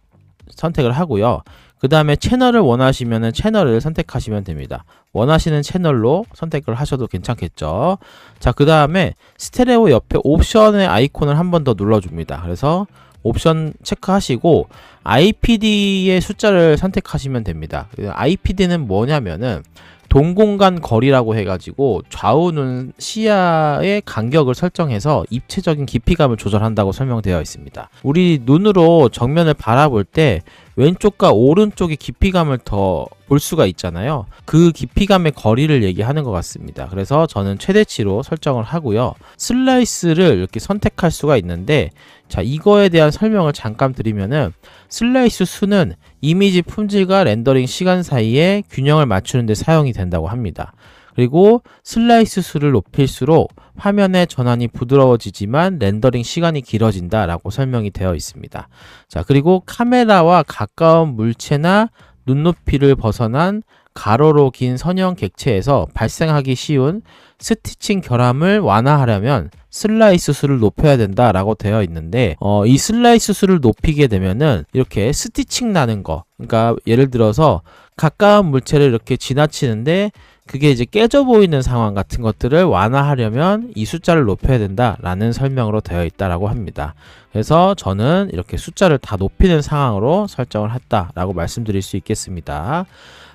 선택을 하고요. 그 다음에 채널을 원하시면은 채널을 선택하시면 됩니다. 원하시는 채널로 선택을 하셔도 괜찮겠죠. 자, 그 다음에 스테레오 옆에 옵션의 아이콘을 한 번 더 눌러줍니다. 그래서 옵션 체크하시고 IPD의 숫자를 선택하시면 됩니다. IPD는 뭐냐면은 동공간 거리라고 해가지고 좌우는 시야의 간격을 설정해서 입체적인 깊이감을 조절한다고 설명되어 있습니다. 우리 눈으로 정면을 바라볼 때 왼쪽과 오른쪽의 깊이감을 더 볼 수가 있잖아요. 그 깊이감의 거리를 얘기하는 것 같습니다. 그래서 저는 최대치로 설정을 하고요. 슬라이스를 이렇게 선택할 수가 있는데, 자, 이거에 대한 설명을 잠깐 드리면은 슬라이스 수는 이미지 품질과 렌더링 시간 사이에 균형을 맞추는 데 사용이 된다고 합니다. 그리고 슬라이스 수를 높일수록 화면의 전환이 부드러워지지만 렌더링 시간이 길어진다 라고 설명이 되어 있습니다. 자, 그리고 카메라와 가까운 물체나 눈높이를 벗어난 가로로 긴 선형 객체에서 발생하기 쉬운 스티칭 결함을 완화하려면 슬라이스 수를 높여야 된다 라고 되어 있는데, 이 슬라이스 수를 높이게 되면은 이렇게 스티칭 나는 거, 그러니까 예를 들어서 가까운 물체를 이렇게 지나치는데 그게 이제 깨져 보이는 상황 같은 것들을 완화하려면 이 숫자를 높여야 된다 라는 설명으로 되어 있다라고 합니다. 그래서 저는 이렇게 숫자를 다 높이는 상황으로 설정을 했다라고 말씀드릴 수 있겠습니다.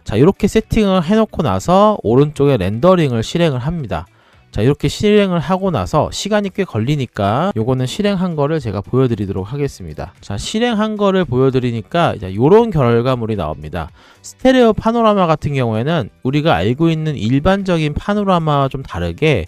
자, 이렇게 세팅을 해놓고 나서 오른쪽에 렌더링을 실행을 합니다. 자, 이렇게 실행을 하고 나서 시간이 꽤 걸리니까 요거는 실행한 거를 제가 보여드리도록 하겠습니다. 자, 실행한 거를 보여드리니까 이제 요런 결과물이 나옵니다. 스테레오 파노라마 같은 경우에는 우리가 알고 있는 일반적인 파노라마와 좀 다르게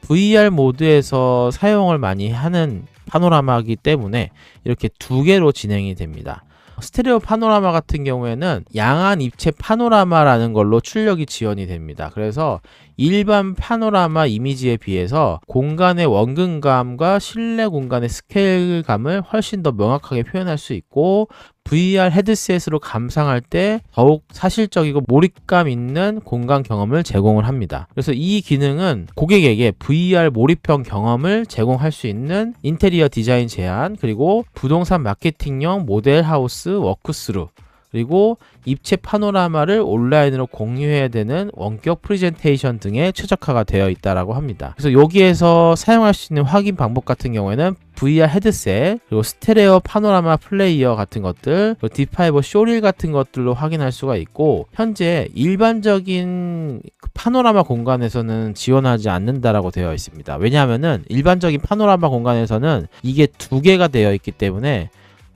VR 모드에서 사용을 많이 하는 파노라마이기 때문에 이렇게 두 개로 진행이 됩니다. 스테레오 파노라마 같은 경우에는 양안 입체 파노라마라는 걸로 출력이 지원이 됩니다. 그래서 일반 파노라마 이미지에 비해서 공간의 원근감과 실내 공간의 스케일감을 훨씬 더 명확하게 표현할 수 있고, VR 헤드셋으로 감상할 때 더욱 사실적이고 몰입감 있는 공간 경험을 제공을 합니다. 그래서 이 기능은 고객에게 VR 몰입형 경험을 제공할 수 있는 인테리어 디자인 제안, 그리고 부동산 마케팅용 모델 하우스 워크스루, 그리고 입체 파노라마를 온라인으로 공유해야 되는 원격 프리젠테이션 등에 최적화가 되어 있다라고 합니다. 그래서 여기에서 사용할 수 있는 확인 방법 같은 경우에는 VR 헤드셋, 그리고 스테레오 파노라마 플레이어 같은 것들, 그리고 D5 쇼릴 같은 것들로 확인할 수가 있고, 현재 일반적인 파노라마 공간에서는 지원하지 않는다라고 되어 있습니다. 왜냐하면은 일반적인 파노라마 공간에서는 이게 두 개가 되어 있기 때문에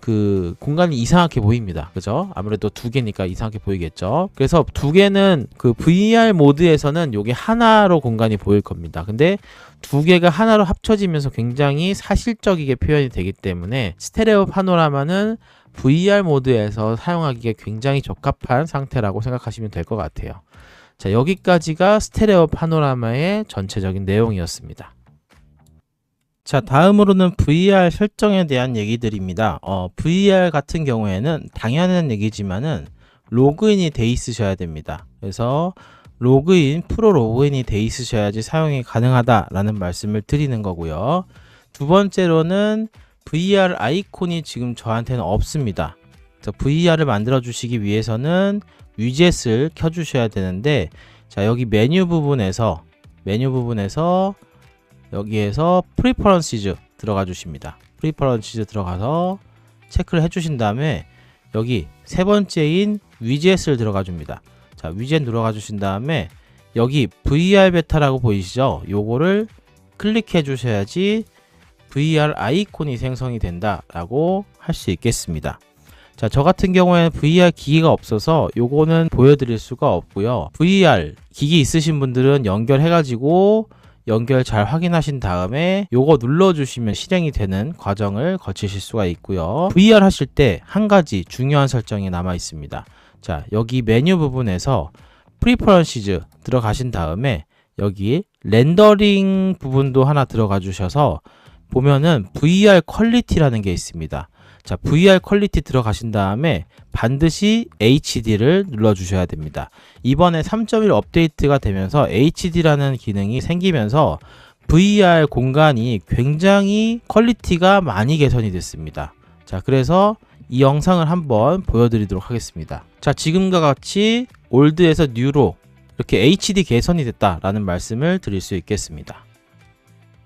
그 공간이 이상하게 보입니다. 그죠? 아무래도 두 개니까 이상하게 보이겠죠. 그래서 두 개는 그 VR 모드에서는 요게 하나로 공간이 보일 겁니다. 근데 두 개가 하나로 합쳐지면서 굉장히 사실적이게 표현이 되기 때문에 스테레오 파노라마는 VR 모드에서 사용하기에 굉장히 적합한 상태라고 생각하시면 될 것 같아요. 자, 여기까지가 스테레오 파노라마의 전체적인 내용이었습니다. 자, 다음으로는 VR 설정에 대한 얘기들입니다. VR 같은 경우에는 당연한 얘기지만은 로그인이 돼 있으셔야 됩니다. 그래서 프로 로그인이 돼 있으셔야지 사용이 가능하다라는 말씀을 드리는 거고요. 두 번째로는 VR 아이콘이 지금 저한테는 없습니다. VR을 만들어 주시기 위해서는 위젯을 켜 주셔야 되는데, 자, 여기 메뉴 부분에서 여기에서 프리퍼런시즈 들어가 주십니다. 프리퍼런시즈 들어가서 체크를 해 주신 다음에 여기 세 번째인 위젯을 들어가 줍니다. 자, 위젯 들어가 주신 다음에 여기 VR 베타라고 보이시죠? 요거를 클릭해 주셔야지 VR 아이콘이 생성이 된다라고 할 수 있겠습니다. 자, 저 같은 경우에는 VR 기기가 없어서 요거는 보여드릴 수가 없고요. VR 기기 있으신 분들은 연결해가지고 연결 잘 확인하신 다음에 요거 눌러주시면 실행이 되는 과정을 거치실 수가 있고요. VR 하실 때 한 가지 중요한 설정이 남아 있습니다. 자, 여기 메뉴 부분에서 프리퍼런시즈 들어가신 다음에 여기 렌더링 부분도 하나 들어가 주셔서 보면은 VR 퀄리티라는 게 있습니다. 자, VR 퀄리티 들어가신 다음에 반드시 HD를 눌러주셔야 됩니다. 이번에 3.1 업데이트가 되면서 HD라는 기능이 생기면서 VR 공간이 굉장히 퀄리티가 많이 개선이 됐습니다. 자, 그래서 이 영상을 한번 보여드리도록 하겠습니다. 자, 지금과 같이 올드에서 뉴로 이렇게 HD 개선이 됐다라는 말씀을 드릴 수 있겠습니다.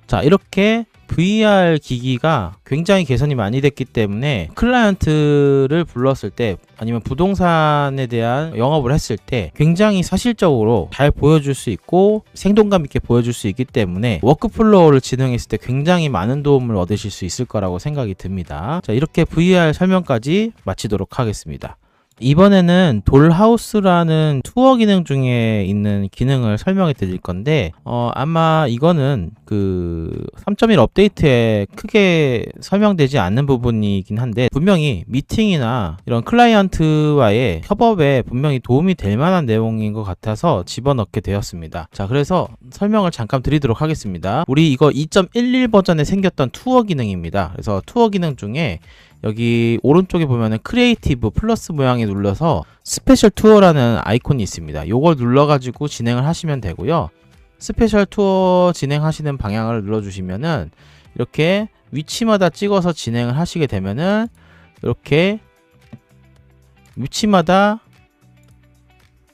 자, 이렇게 VR 기기가 굉장히 개선이 많이 됐기 때문에 클라이언트를 불렀을 때 아니면 부동산에 대한 영업을 했을 때 굉장히 사실적으로 잘 보여줄 수 있고 생동감 있게 보여줄 수 있기 때문에 워크플로우를 진행했을 때 굉장히 많은 도움을 얻으실 수 있을 거라고 생각이 듭니다. 자, 이렇게 VR 설명까지 마치도록 하겠습니다. 이번에는 돌하우스라는 투어 기능 중에 있는 기능을 설명해 드릴 건데 아마 이거는 그 3.1 업데이트에 크게 설명되지 않는 부분이긴 한데 분명히 미팅이나 이런 클라이언트와의 협업에 분명히 도움이 될 만한 내용인 것 같아서 집어넣게 되었습니다. 자, 그래서 설명을 잠깐 드리도록 하겠습니다. 우리 이거 2.11 버전에 생겼던 투어 기능입니다. 그래서 투어 기능 중에 여기 오른쪽에 보면은 크리에이티브 플러스 모양에 눌러서 스페셜 투어라는 아이콘이 있습니다. 요걸 눌러가지고 진행을 하시면 되고요. 스페셜 투어 진행하시는 방향을 눌러주시면은 이렇게 위치마다 찍어서 진행을 하시게 되면은 이렇게 위치마다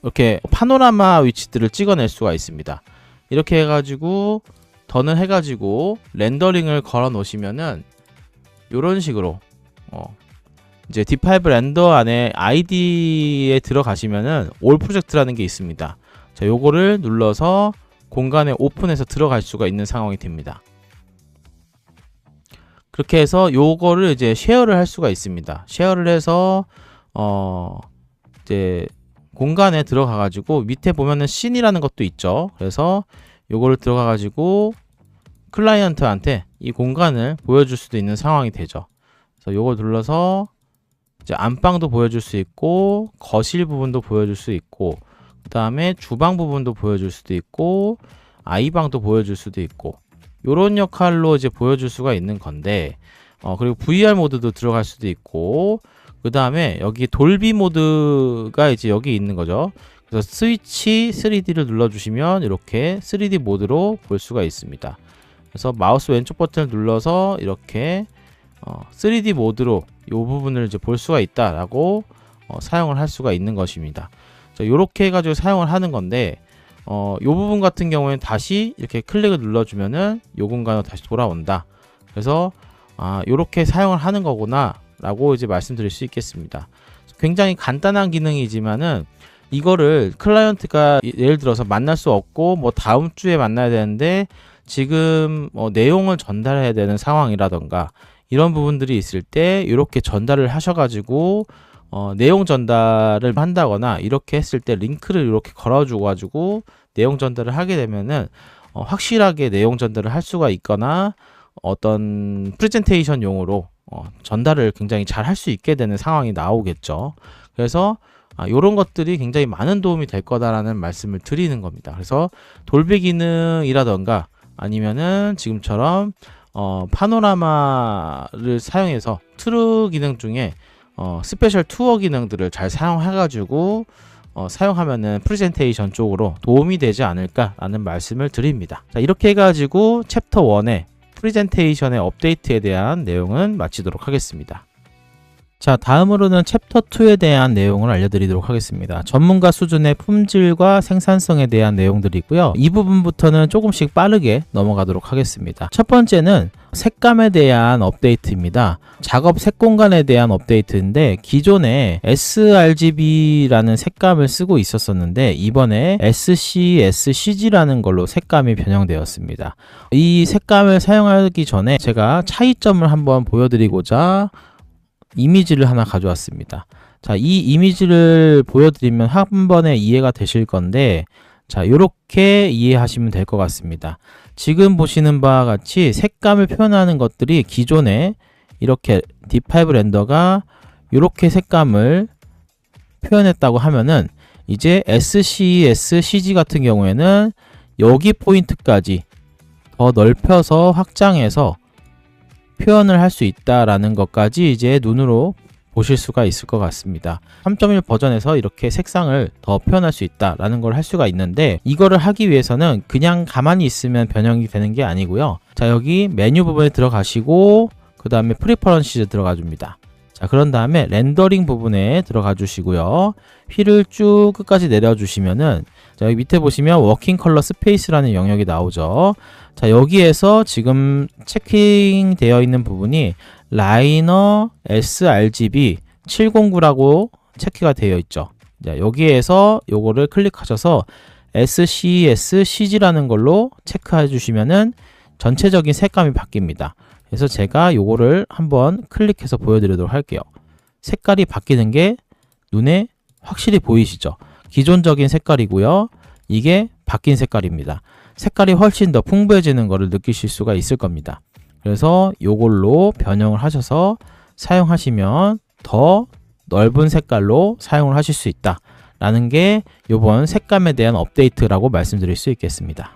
이렇게 파노라마 위치들을 찍어낼 수가 있습니다. 이렇게 해가지고 더는 해가지고 렌더링을 걸어 놓으시면은 요런 식으로 이제 D5 렌더 안에 ID에 들어가시면은 올 프로젝트라는 게 있습니다. 자, 요거를 눌러서 공간에 오픈해서 들어갈 수가 있는 상황이 됩니다. 그렇게 해서 요거를 이제 쉐어를 할 수가 있습니다. 쉐어를 해서 이제 공간에 들어가 가지고 밑에 보면은 씬이라는 것도 있죠. 그래서 요거를 들어가 가지고 클라이언트한테 이 공간을 보여줄 수도 있는 상황이 되죠. 요걸 눌러서 이제 안방도 보여줄 수 있고 거실 부분도 보여줄 수 있고 그 다음에 주방 부분도 보여줄 수도 있고 아이방도 보여줄 수도 있고 요런 역할로 이제 보여줄 수가 있는 건데 그리고 VR 모드도 들어갈 수도 있고 그 다음에 여기 돌비 모드가 이제 여기 있는 거죠. 그래서 스위치 3D를 눌러주시면 이렇게 3D 모드로 볼 수가 있습니다. 그래서 마우스 왼쪽 버튼을 눌러서 이렇게 3D 모드로 이 부분을 이제 볼 수가 있다라고 사용을 할 수가 있는 것입니다. 자, 이렇게 해가지고 사용을 하는 건데 이 부분 같은 경우에는 다시 이렇게 클릭을 눌러주면은 이 공간으로 다시 돌아온다. 그래서 이렇게 사용을 하는 거구나 라고 이제 말씀드릴 수 있겠습니다. 굉장히 간단한 기능이지만은 이거를 클라이언트가 예를 들어서 만날 수 없고 뭐 다음 주에 만나야 되는데 지금 내용을 전달해야 되는 상황이라던가 이런 부분들이 있을 때 이렇게 전달을 하셔가지고 내용 전달을 한다거나 이렇게 했을 때 링크를 이렇게 걸어줘 가지고 내용 전달을 하게 되면은 확실하게 내용 전달을 할 수가 있거나 어떤 프리젠테이션 용으로 전달을 굉장히 잘 할 수 있게 되는 상황이 나오겠죠. 그래서 이런 것들이 굉장히 많은 도움이 될 거다라는 말씀을 드리는 겁니다. 그래서 돌비 기능이라던가 아니면은 지금처럼 파노라마를 사용해서 트루 기능 중에 스페셜 투어 기능들을 잘 사용해가지고 사용하면은 프레젠테이션 쪽으로 도움이 되지 않을까라는 말씀을 드립니다. 자, 이렇게 해가지고 챕터 1의 프리젠테이션의 업데이트에 대한 내용은 마치도록 하겠습니다. 자, 다음으로는 챕터 2에 대한 내용을 알려드리도록 하겠습니다. 전문가 수준의 품질과 생산성에 대한 내용들이고요. 이 부분부터는 조금씩 빠르게 넘어가도록 하겠습니다. 첫 번째는 색감에 대한 업데이트입니다. 작업 색 공간에 대한 업데이트인데 기존에 sRGB라는 색감을 쓰고 있었었는데 이번에 ACEScg라는 걸로 색감이 변형되었습니다. 이 색감을 사용하기 전에 제가 차이점을 한번 보여드리고자 이미지를 하나 가져왔습니다. 자, 이 이미지를 보여드리면 한 번에 이해가 되실 건데, 자, 이렇게 이해하시면 될 것 같습니다. 지금 보시는 바와 같이 색감을 표현하는 것들이 기존에 이렇게 D5 렌더가 이렇게 색감을 표현했다고 하면은 이제 ACEScg 같은 경우에는 여기 포인트까지 더 넓혀서 확장해서 표현을 할 수 있다라는 것까지 이제 눈으로 보실 수가 있을 것 같습니다. 3.1 버전에서 이렇게 색상을 더 표현할 수 있다라는 걸 할 수가 있는데 이거를 하기 위해서는 그냥 가만히 있으면 변형이 되는 게 아니고요. 자, 여기 메뉴 부분에 들어가시고 그 다음에 프리퍼런시즈 들어가 줍니다. 자, 그런 다음에 렌더링 부분에 들어가 주시고요. 휠을 쭉 끝까지 내려 주시면은 자, 여기 밑에 보시면 워킹 컬러 스페이스라는 영역이 나오죠. 자, 여기에서 지금 체킹되어 있는 부분이 라이너 sRGB 709라고 체크가 되어 있죠. 자, 여기에서 요거를 클릭하셔서 ACEScg라는 걸로 체크해 주시면은 전체적인 색감이 바뀝니다. 그래서 제가 요거를 한번 클릭해서 보여드리도록 할게요. 색깔이 바뀌는 게 눈에 확실히 보이시죠? 기존적인 색깔이고요. 이게 바뀐 색깔입니다. 색깔이 훨씬 더 풍부해지는 것을 느끼실 수가 있을 겁니다. 그래서 요걸로 변형을 하셔서 사용하시면 더 넓은 색깔로 사용을 하실 수 있다 라는 게 요번 색감에 대한 업데이트라고 말씀드릴 수 있겠습니다.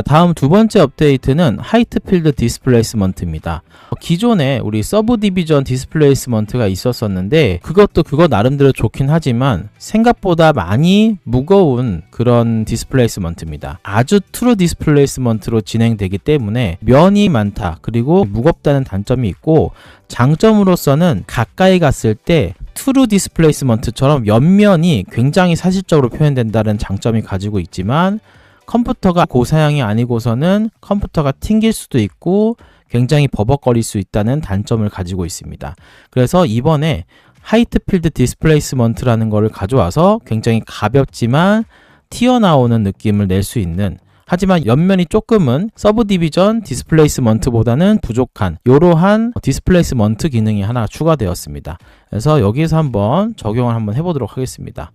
다음 두 번째 업데이트는 하이트 필드 디스플레이스먼트입니다. 기존에 우리 서브 디비전 디스플레이스먼트가 있었었는데 그것도 그거 나름대로 좋긴 하지만 생각보다 많이 무거운 그런 디스플레이스먼트입니다. 아주 트루 디스플레이스먼트로 진행되기 때문에 면이 많다 그리고 무겁다는 단점이 있고 장점으로서는 가까이 갔을 때 트루 디스플레이스먼트처럼 옆면이 굉장히 사실적으로 표현된다는 장점이 가지고 있지만 컴퓨터가 고사양이 아니고서는 컴퓨터가 튕길 수도 있고 굉장히 버벅거릴 수 있다는 단점을 가지고 있습니다. 그래서 이번에 하이트 필드 디스플레이스먼트라는 거를 가져와서 굉장히 가볍지만 튀어나오는 느낌을 낼 수 있는 하지만 옆면이 조금은 서브 디비전 디스플레이스먼트보다는 부족한 이러한 디스플레이스먼트 기능이 하나 추가되었습니다. 그래서 여기서 한번 적용을 한번 해보도록 하겠습니다.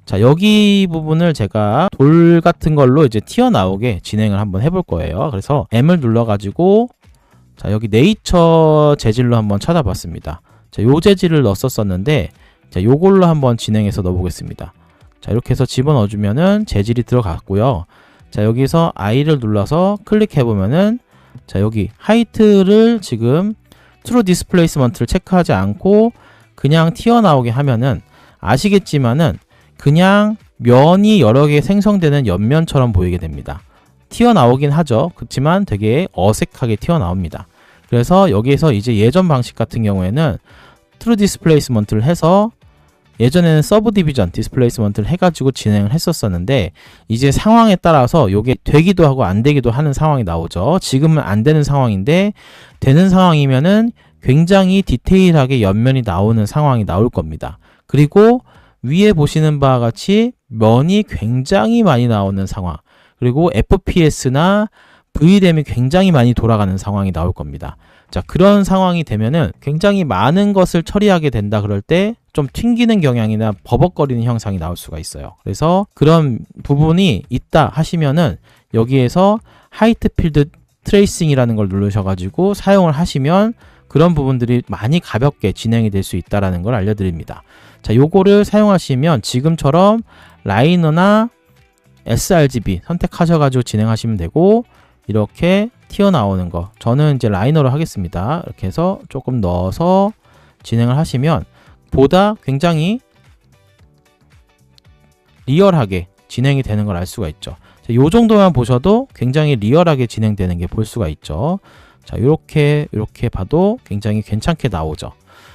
자, 여기 부분을 제가 돌 같은 걸로 이제 튀어나오게 진행을 한번 해볼 거예요. 그래서 M을 눌러가지고 자, 여기 네이처 재질로 한번 찾아봤습니다. 자, 요 재질을 넣었었는데 자, 요걸로 한번 진행해서 넣어보겠습니다. 자, 이렇게 해서 집어넣어주면은 재질이 들어갔고요. 자, 여기서 I를 눌러서 클릭해보면은 자, 여기 하이트를 지금 트루 디스플레이스먼트를 체크하지 않고 그냥 튀어나오게 하면은 아시겠지만은 그냥 면이 여러 개 생성되는 옆면처럼 보이게 됩니다. 튀어나오긴 하죠. 그렇지만 되게 어색하게 튀어나옵니다. 그래서 여기에서 이제 예전 방식 같은 경우에는 트루 디스플레이스먼트를 해서 예전에는 서브 디비전 디스플레이스먼트를 해가지고 진행을 했었었는데 이제 상황에 따라서 이게 되기도 하고 안 되기도 하는 상황이 나오죠. 지금은 안 되는 상황인데 되는 상황이면은 굉장히 디테일하게 옆면이 나오는 상황이 나올 겁니다. 그리고 위에 보시는 바와 같이 면이 굉장히 많이 나오는 상황 그리고 FPS나 VRAM이 굉장히 많이 돌아가는 상황이 나올 겁니다. 자, 그런 상황이 되면은 굉장히 많은 것을 처리하게 된다 그럴 때 좀 튕기는 경향이나 버벅거리는 형상이 나올 수가 있어요. 그래서 그런 부분이 있다 하시면은 여기에서 하이트 필드 트레이싱이라는 걸 누르셔가지고 사용을 하시면 그런 부분들이 많이 가볍게 진행이 될 수 있다라는 걸 알려드립니다. 자, 요거를 사용하시면 지금처럼 라이너나 sRGB 선택하셔가지고 진행하시면 되고, 이렇게 튀어나오는 거 저는 이제 라이너로 하겠습니다. 이렇게 해서 조금 넣어서 진행을 하시면 보다 굉장히 리얼하게 진행이 되는 걸 알 수가 있죠. 자, 요 정도만 보셔도 굉장히 리얼하게 진행되는 게 볼 수가 있죠. 자, 요렇게 봐도 굉장히 괜찮게 나오죠.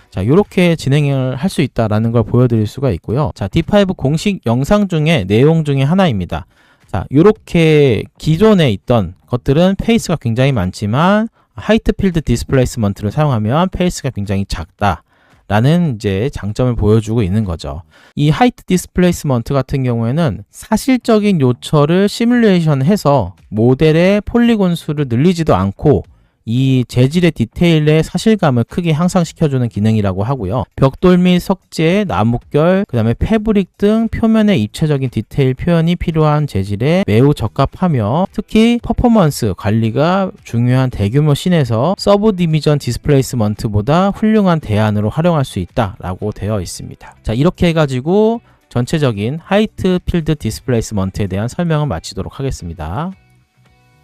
자, 요렇게 진행을 할 수 있다라는 걸 보여드릴 수가 있고요. 자, D5 공식 영상 중에 내용 중에 하나입니다. 자, 요렇게 기존에 있던 것들은 페이스가 굉장히 많지만 하이트 필드 디스플레이스먼트를 사용하면 페이스가 굉장히 작다라는 이제 장점을 보여주고 있는 거죠. 이 하이트 디스플레이스먼트 같은 경우에는 사실적인 요철을 시뮬레이션해서 모델의 폴리곤 수를 늘리지도 않고 이 재질의 디테일의 사실감을 크게 향상시켜주는 기능이라고 하고요. 벽돌 및 석재, 나뭇결, 그 다음에 패브릭 등 표면의 입체적인 디테일 표현이 필요한 재질에 매우 적합하며 특히 퍼포먼스 관리가 중요한 대규모 씬에서 서브 디비전 디스플레이스먼트보다 훌륭한 대안으로 활용할 수 있다라고 되어 있습니다. 자, 이렇게 해가지고 전체적인 하이트 필드 디스플레이스먼트에 대한 설명을 마치도록 하겠습니다.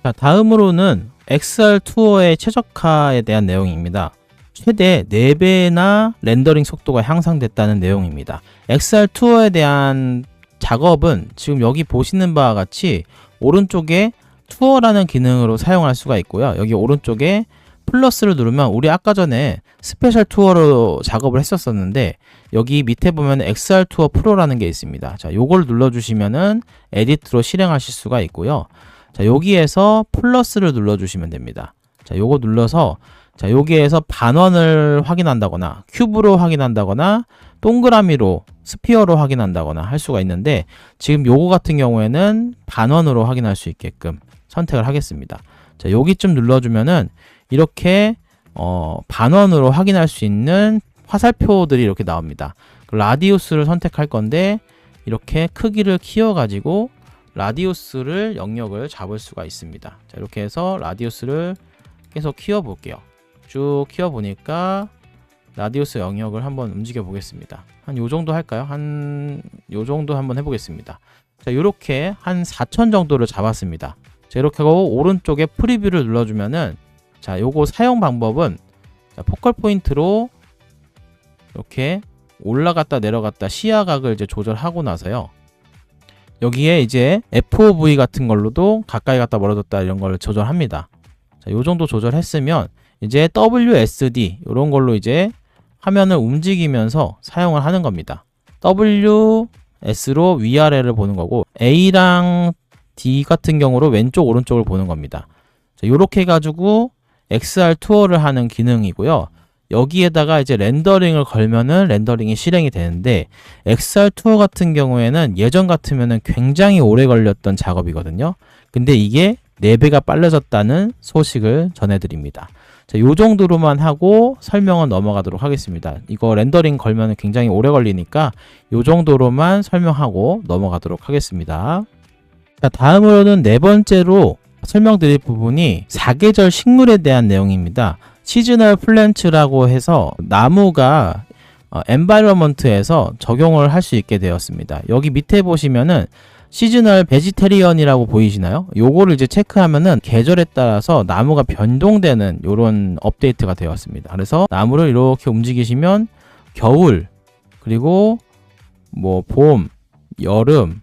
자, 다음으로는 XR투어의 최적화에 대한 내용입니다. 최대 4배나 렌더링 속도가 향상됐다는 내용입니다. XR투어에 대한 작업은 지금 여기 보시는 바와 같이 오른쪽에 투어라는 기능으로 사용할 수가 있고요. 여기 오른쪽에 플러스를 누르면 우리 아까 전에 스페셜 투어로 작업을 했었었는데 여기 밑에 보면 XR투어 프로라는 게 있습니다. 자, 요걸 눌러주시면은 에디트로 실행하실 수가 있고요. 자, 여기에서 플러스를 눌러주시면 됩니다. 자, 요거 눌러서 자, 여기에서 반원을 확인한다거나 큐브로 확인한다거나 동그라미로 스피어로 확인한다거나 할 수가 있는데 지금 요거 같은 경우에는 반원으로 확인할 수 있게끔 선택을 하겠습니다. 자, 여기쯤 눌러주면은 이렇게 반원으로 확인할 수 있는 화살표들이 이렇게 나옵니다. 라디우스를 선택할 건데 이렇게 크기를 키워가지고 라디우스를 영역을 잡을 수가 있습니다. 자, 이렇게 해서 라디우스를 계속 키워 볼게요. 쭉 키워 보니까 라디우스 영역을 한번 움직여 보겠습니다. 한 요 정도 할까요? 한 요 정도 한번 해보겠습니다. 자, 요렇게 한 4000 정도를 잡았습니다. 자, 이렇게 하고 오른쪽에 프리뷰를 눌러주면은 자, 요거 사용 방법은 자, 포컬 포인트로 이렇게 올라갔다 내려갔다 시야각을 이제 조절하고 나서요. 여기에 이제 FOV 같은 걸로도 가까이 갔다 멀어졌다 이런 걸 조절합니다. 자, 요 정도 조절했으면 이제 WSD 이런 걸로 이제 화면을 움직이면서 사용을 하는 겁니다. WS로 위아래를 보는 거고 A랑 D 같은 경우로 왼쪽 오른쪽을 보는 겁니다. 자, 요렇게 해가지고 XR투어를 하는 기능이고요. 여기에다가 이제 렌더링을 걸면은 렌더링이 실행이 되는데 XR투어 같은 경우에는 예전 같으면은 굉장히 오래 걸렸던 작업이거든요. 근데 이게 4배가 빨라졌다는 소식을 전해드립니다. 자, 요 정도로만 하고 설명은 넘어가도록 하겠습니다. 이거 렌더링 걸면은 굉장히 오래 걸리니까 요 정도로만 설명하고 넘어가도록 하겠습니다. 자, 다음으로는 4번째로 설명드릴 부분이 사계절 식물에 대한 내용입니다. 시즈널 플랜츠라고 해서 나무가 엔바이러먼트에서 적용을 할 수 있게 되었습니다. 여기 밑에 보시면은 시즈널 베지테리언이라고 보이시나요? 요거를 이제 체크하면은 계절에 따라서 나무가 변동되는 요런 업데이트가 되었습니다. 그래서 나무를 이렇게 움직이시면 겨울, 그리고 뭐 봄, 여름,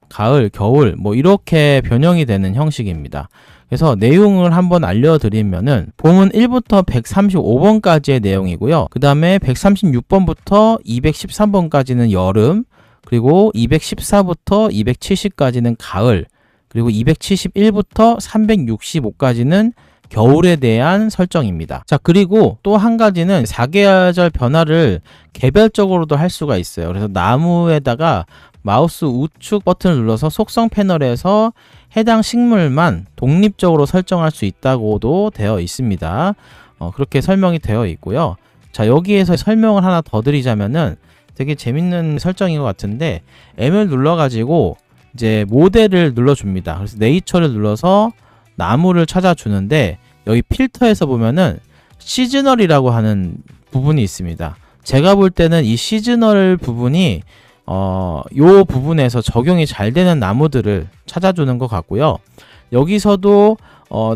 가을, 겨울 뭐 이렇게 변형이 되는 형식입니다. 그래서 내용을 한번 알려드리면은 봄은 1부터 135번까지의 내용이고요. 그 다음에 136번부터 213번까지는 여름, 그리고 214부터 270까지는 가을, 그리고 271부터 365까지는 겨울에 대한 설정입니다. 자, 그리고 또 한 가지는 4계절 변화를 개별적으로도 할 수가 있어요. 그래서 나무에다가 마우스 우측 버튼을 눌러서 속성 패널에서 해당 식물만 독립적으로 설정할 수 있다고도 되어 있습니다. 그렇게 설명이 되어 있고요. 자, 여기에서 설명을 하나 더 드리자면은 되게 재밌는 설정인 것 같은데, M을 눌러가지고 이제 모델을 눌러줍니다. 그래서 네이처를 눌러서 나무를 찾아주는데, 여기 필터에서 보면은 시즈널이라고 하는 부분이 있습니다. 제가 볼 때는 이 시즈널 부분이 요 부분에서 적용이 잘 되는 나무들을 찾아주는 것 같고요. 여기서도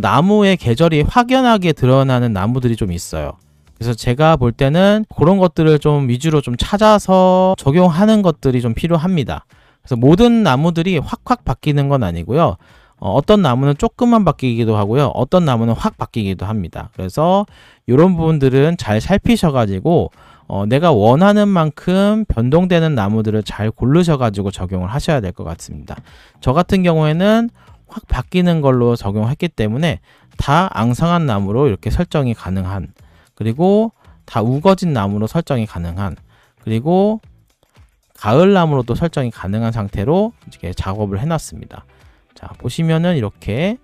나무의 계절이 확연하게 드러나는 나무들이 좀 있어요. 그래서 제가 볼 때는 그런 것들을 좀 위주로 좀 찾아서 적용하는 것들이 좀 필요합니다. 그래서 모든 나무들이 확확 바뀌는 건 아니고요. 어떤 나무는 조금만 바뀌기도 하고요. 어떤 나무는 확 바뀌기도 합니다. 그래서 이런 부분들은 잘 살피셔가지고 내가 원하는 만큼 변동되는 나무들을 잘 고르셔가지고 적용을 하셔야 될 것 같습니다. 저 같은 경우에는 확 바뀌는 걸로 적용했기 때문에 다 앙상한 나무로 이렇게 설정이 가능한, 그리고 다 우거진 나무로 설정이 가능한, 그리고 가을 나무로도 설정이 가능한 상태로 이렇게 작업을 해놨습니다. 자, 보시면은 이렇게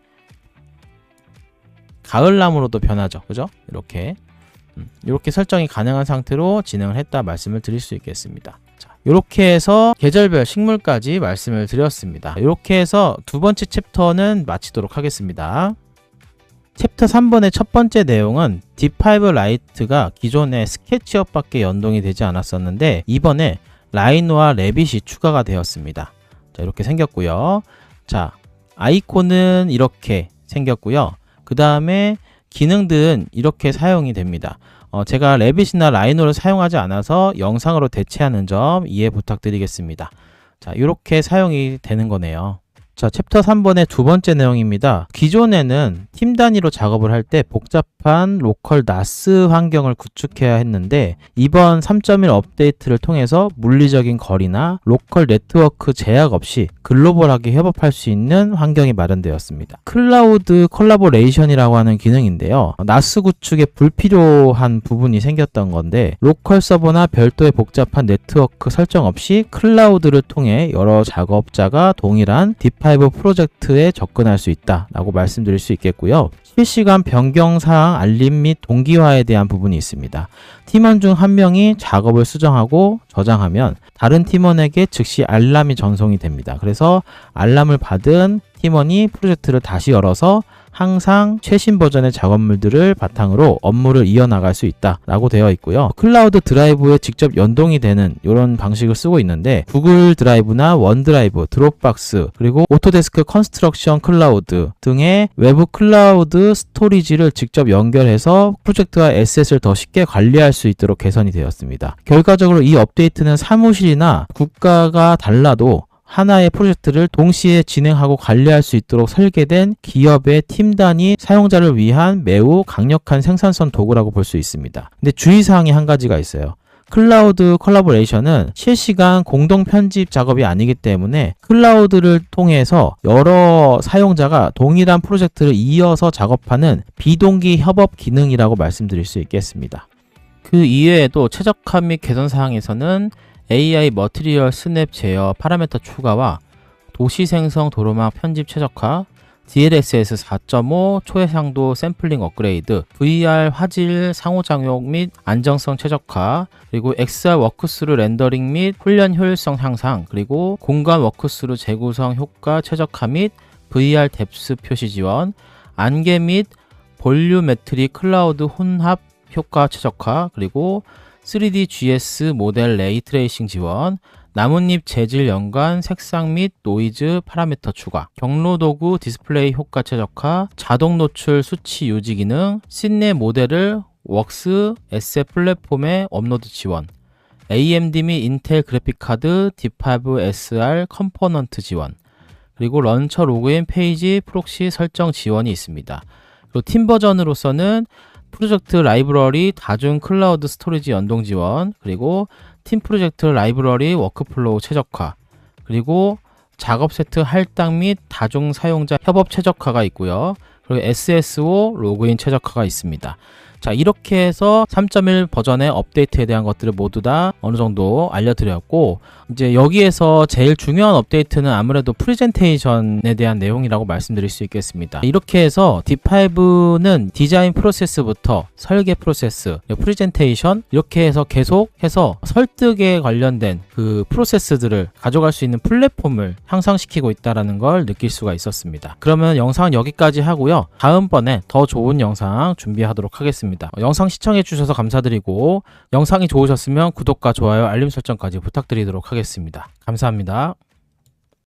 가을 나무로도 변하죠. 그죠? 이렇게 설정이 가능한 상태로 진행을 했다 말씀을 드릴 수 있겠습니다. 자, 이렇게 해서 계절별 식물까지 말씀을 드렸습니다. 이렇게 해서 두 번째 챕터는 마치도록 하겠습니다. 챕터 3번의 첫 번째 내용은 D5 라이트가 기존의 스케치업밖에 연동이 되지 않았었는데, 이번에 라이노와 레빗이 추가가 되었습니다. 자, 이렇게 생겼고요. 자, 아이콘은 이렇게 생겼고요. 그 다음에 기능들은 이렇게 사용이 됩니다. 제가 레빗이나 라이노를 사용하지 않아서 영상으로 대체하는 점 이해 부탁드리겠습니다. 자, 이렇게 사용이 되는 거네요. 자, 챕터 3번의 두 번째 내용입니다. 기존에는 팀 단위로 작업을 할 때 복잡한 로컬 나스 환경을 구축해야 했는데, 이번 3.1 업데이트를 통해서 물리적인 거리나 로컬 네트워크 제약 없이 글로벌하게 협업할 수 있는 환경이 마련되었습니다. 클라우드 콜라보레이션이라고 하는 기능인데요. 나스 구축에 불필요한 부분이 생겼던 건데, 로컬 서버나 별도의 복잡한 네트워크 설정 없이 클라우드를 통해 여러 작업자가 동일한 D5 프로젝트에 접근할 수 있다라고 말씀드릴 수 있겠고요. 실시간 변경사항 알림 및 동기화에 대한 부분이 있습니다. 팀원 중 한 명이 작업을 수정하고 저장하면 다른 팀원에게 즉시 알람이 전송이 됩니다. 그래서 알람을 받은 팀원이 프로젝트를 다시 열어서 항상 최신 버전의 작업물들을 바탕으로 업무를 이어나갈 수 있다라고 되어 있고요. 클라우드 드라이브에 직접 연동이 되는 이런 방식을 쓰고 있는데, 구글 드라이브나 원드라이브, 드롭박스, 그리고 오토데스크 컨스트럭션 클라우드 등의 외부 클라우드 스토리지를 직접 연결해서 프로젝트와 에셋을 더 쉽게 관리할 수 있도록 개선이 되었습니다. 결과적으로 이 업데이트는 사무실이나 국가가 달라도 하나의 프로젝트를 동시에 진행하고 관리할 수 있도록 설계된 기업의 팀 단위 사용자를 위한 매우 강력한 생산성 도구라고 볼 수 있습니다. 근데 주의사항이 한 가지가 있어요. 클라우드 콜라보레이션은 실시간 공동 편집 작업이 아니기 때문에 클라우드를 통해서 여러 사용자가 동일한 프로젝트를 이어서 작업하는 비동기 협업 기능이라고 말씀드릴 수 있겠습니다. 그 이외에도 최적화 및 개선 사항에서는 AI 머티리얼 스냅 제어 파라미터 추가와 도시 생성 도로망 편집 최적화, DLSS 4.5 초해상도 샘플링 업그레이드, VR 화질 상호작용 및 안정성 최적화, 그리고 XR 워크스루 렌더링 및 훈련 효율성 향상, 그리고 공간 워크스루 재구성 효과 최적화 및 VR 뎁스 표시 지원, 안개 및 볼륨메트리 클라우드 혼합 효과 최적화, 그리고 3D GS 모델 레이 트레이싱 지원, 나뭇잎 재질 연관, 색상 및 노이즈 파라미터 추가, 경로 도구 디스플레이 효과 최적화, 자동 노출 수치 유지 기능, 씬내 모델을 웍스 에셋 플랫폼에 업로드 지원, AMD 및 인텔 그래픽카드 D5 SR 컴포넌트 지원, 그리고 런처 로그인 페이지 프록시 설정 지원이 있습니다. 그리고 팀 버전으로서는 프로젝트 라이브러리 다중 클라우드 스토리지 연동 지원, 그리고 팀 프로젝트 라이브러리 워크플로우 최적화, 그리고 작업 세트 할당 및 다중 사용자 협업 최적화가 있고요. 그리고 SSO 로그인 최적화가 있습니다. 자, 이렇게 해서 3.1 버전의 업데이트에 대한 것들을 모두 다 어느 정도 알려드렸고, 이제 여기에서 제일 중요한 업데이트는 아무래도 프리젠테이션에 대한 내용이라고 말씀드릴 수 있겠습니다. 이렇게 해서 D5는 디자인 프로세스부터 설계 프로세스, 프리젠테이션 이렇게 해서 계속해서 설득에 관련된 그 프로세스들을 가져갈 수 있는 플랫폼을 향상시키고 있다는 걸 느낄 수가 있었습니다. 그러면 영상은 여기까지 하고요. 다음번에 더 좋은 영상 준비하도록 하겠습니다. 영상 시청해 주셔서 감사드리고, 영상이 좋으셨으면 구독과 좋아요, 알림 설정까지 부탁드리도록 하겠습니다. 감사합니다.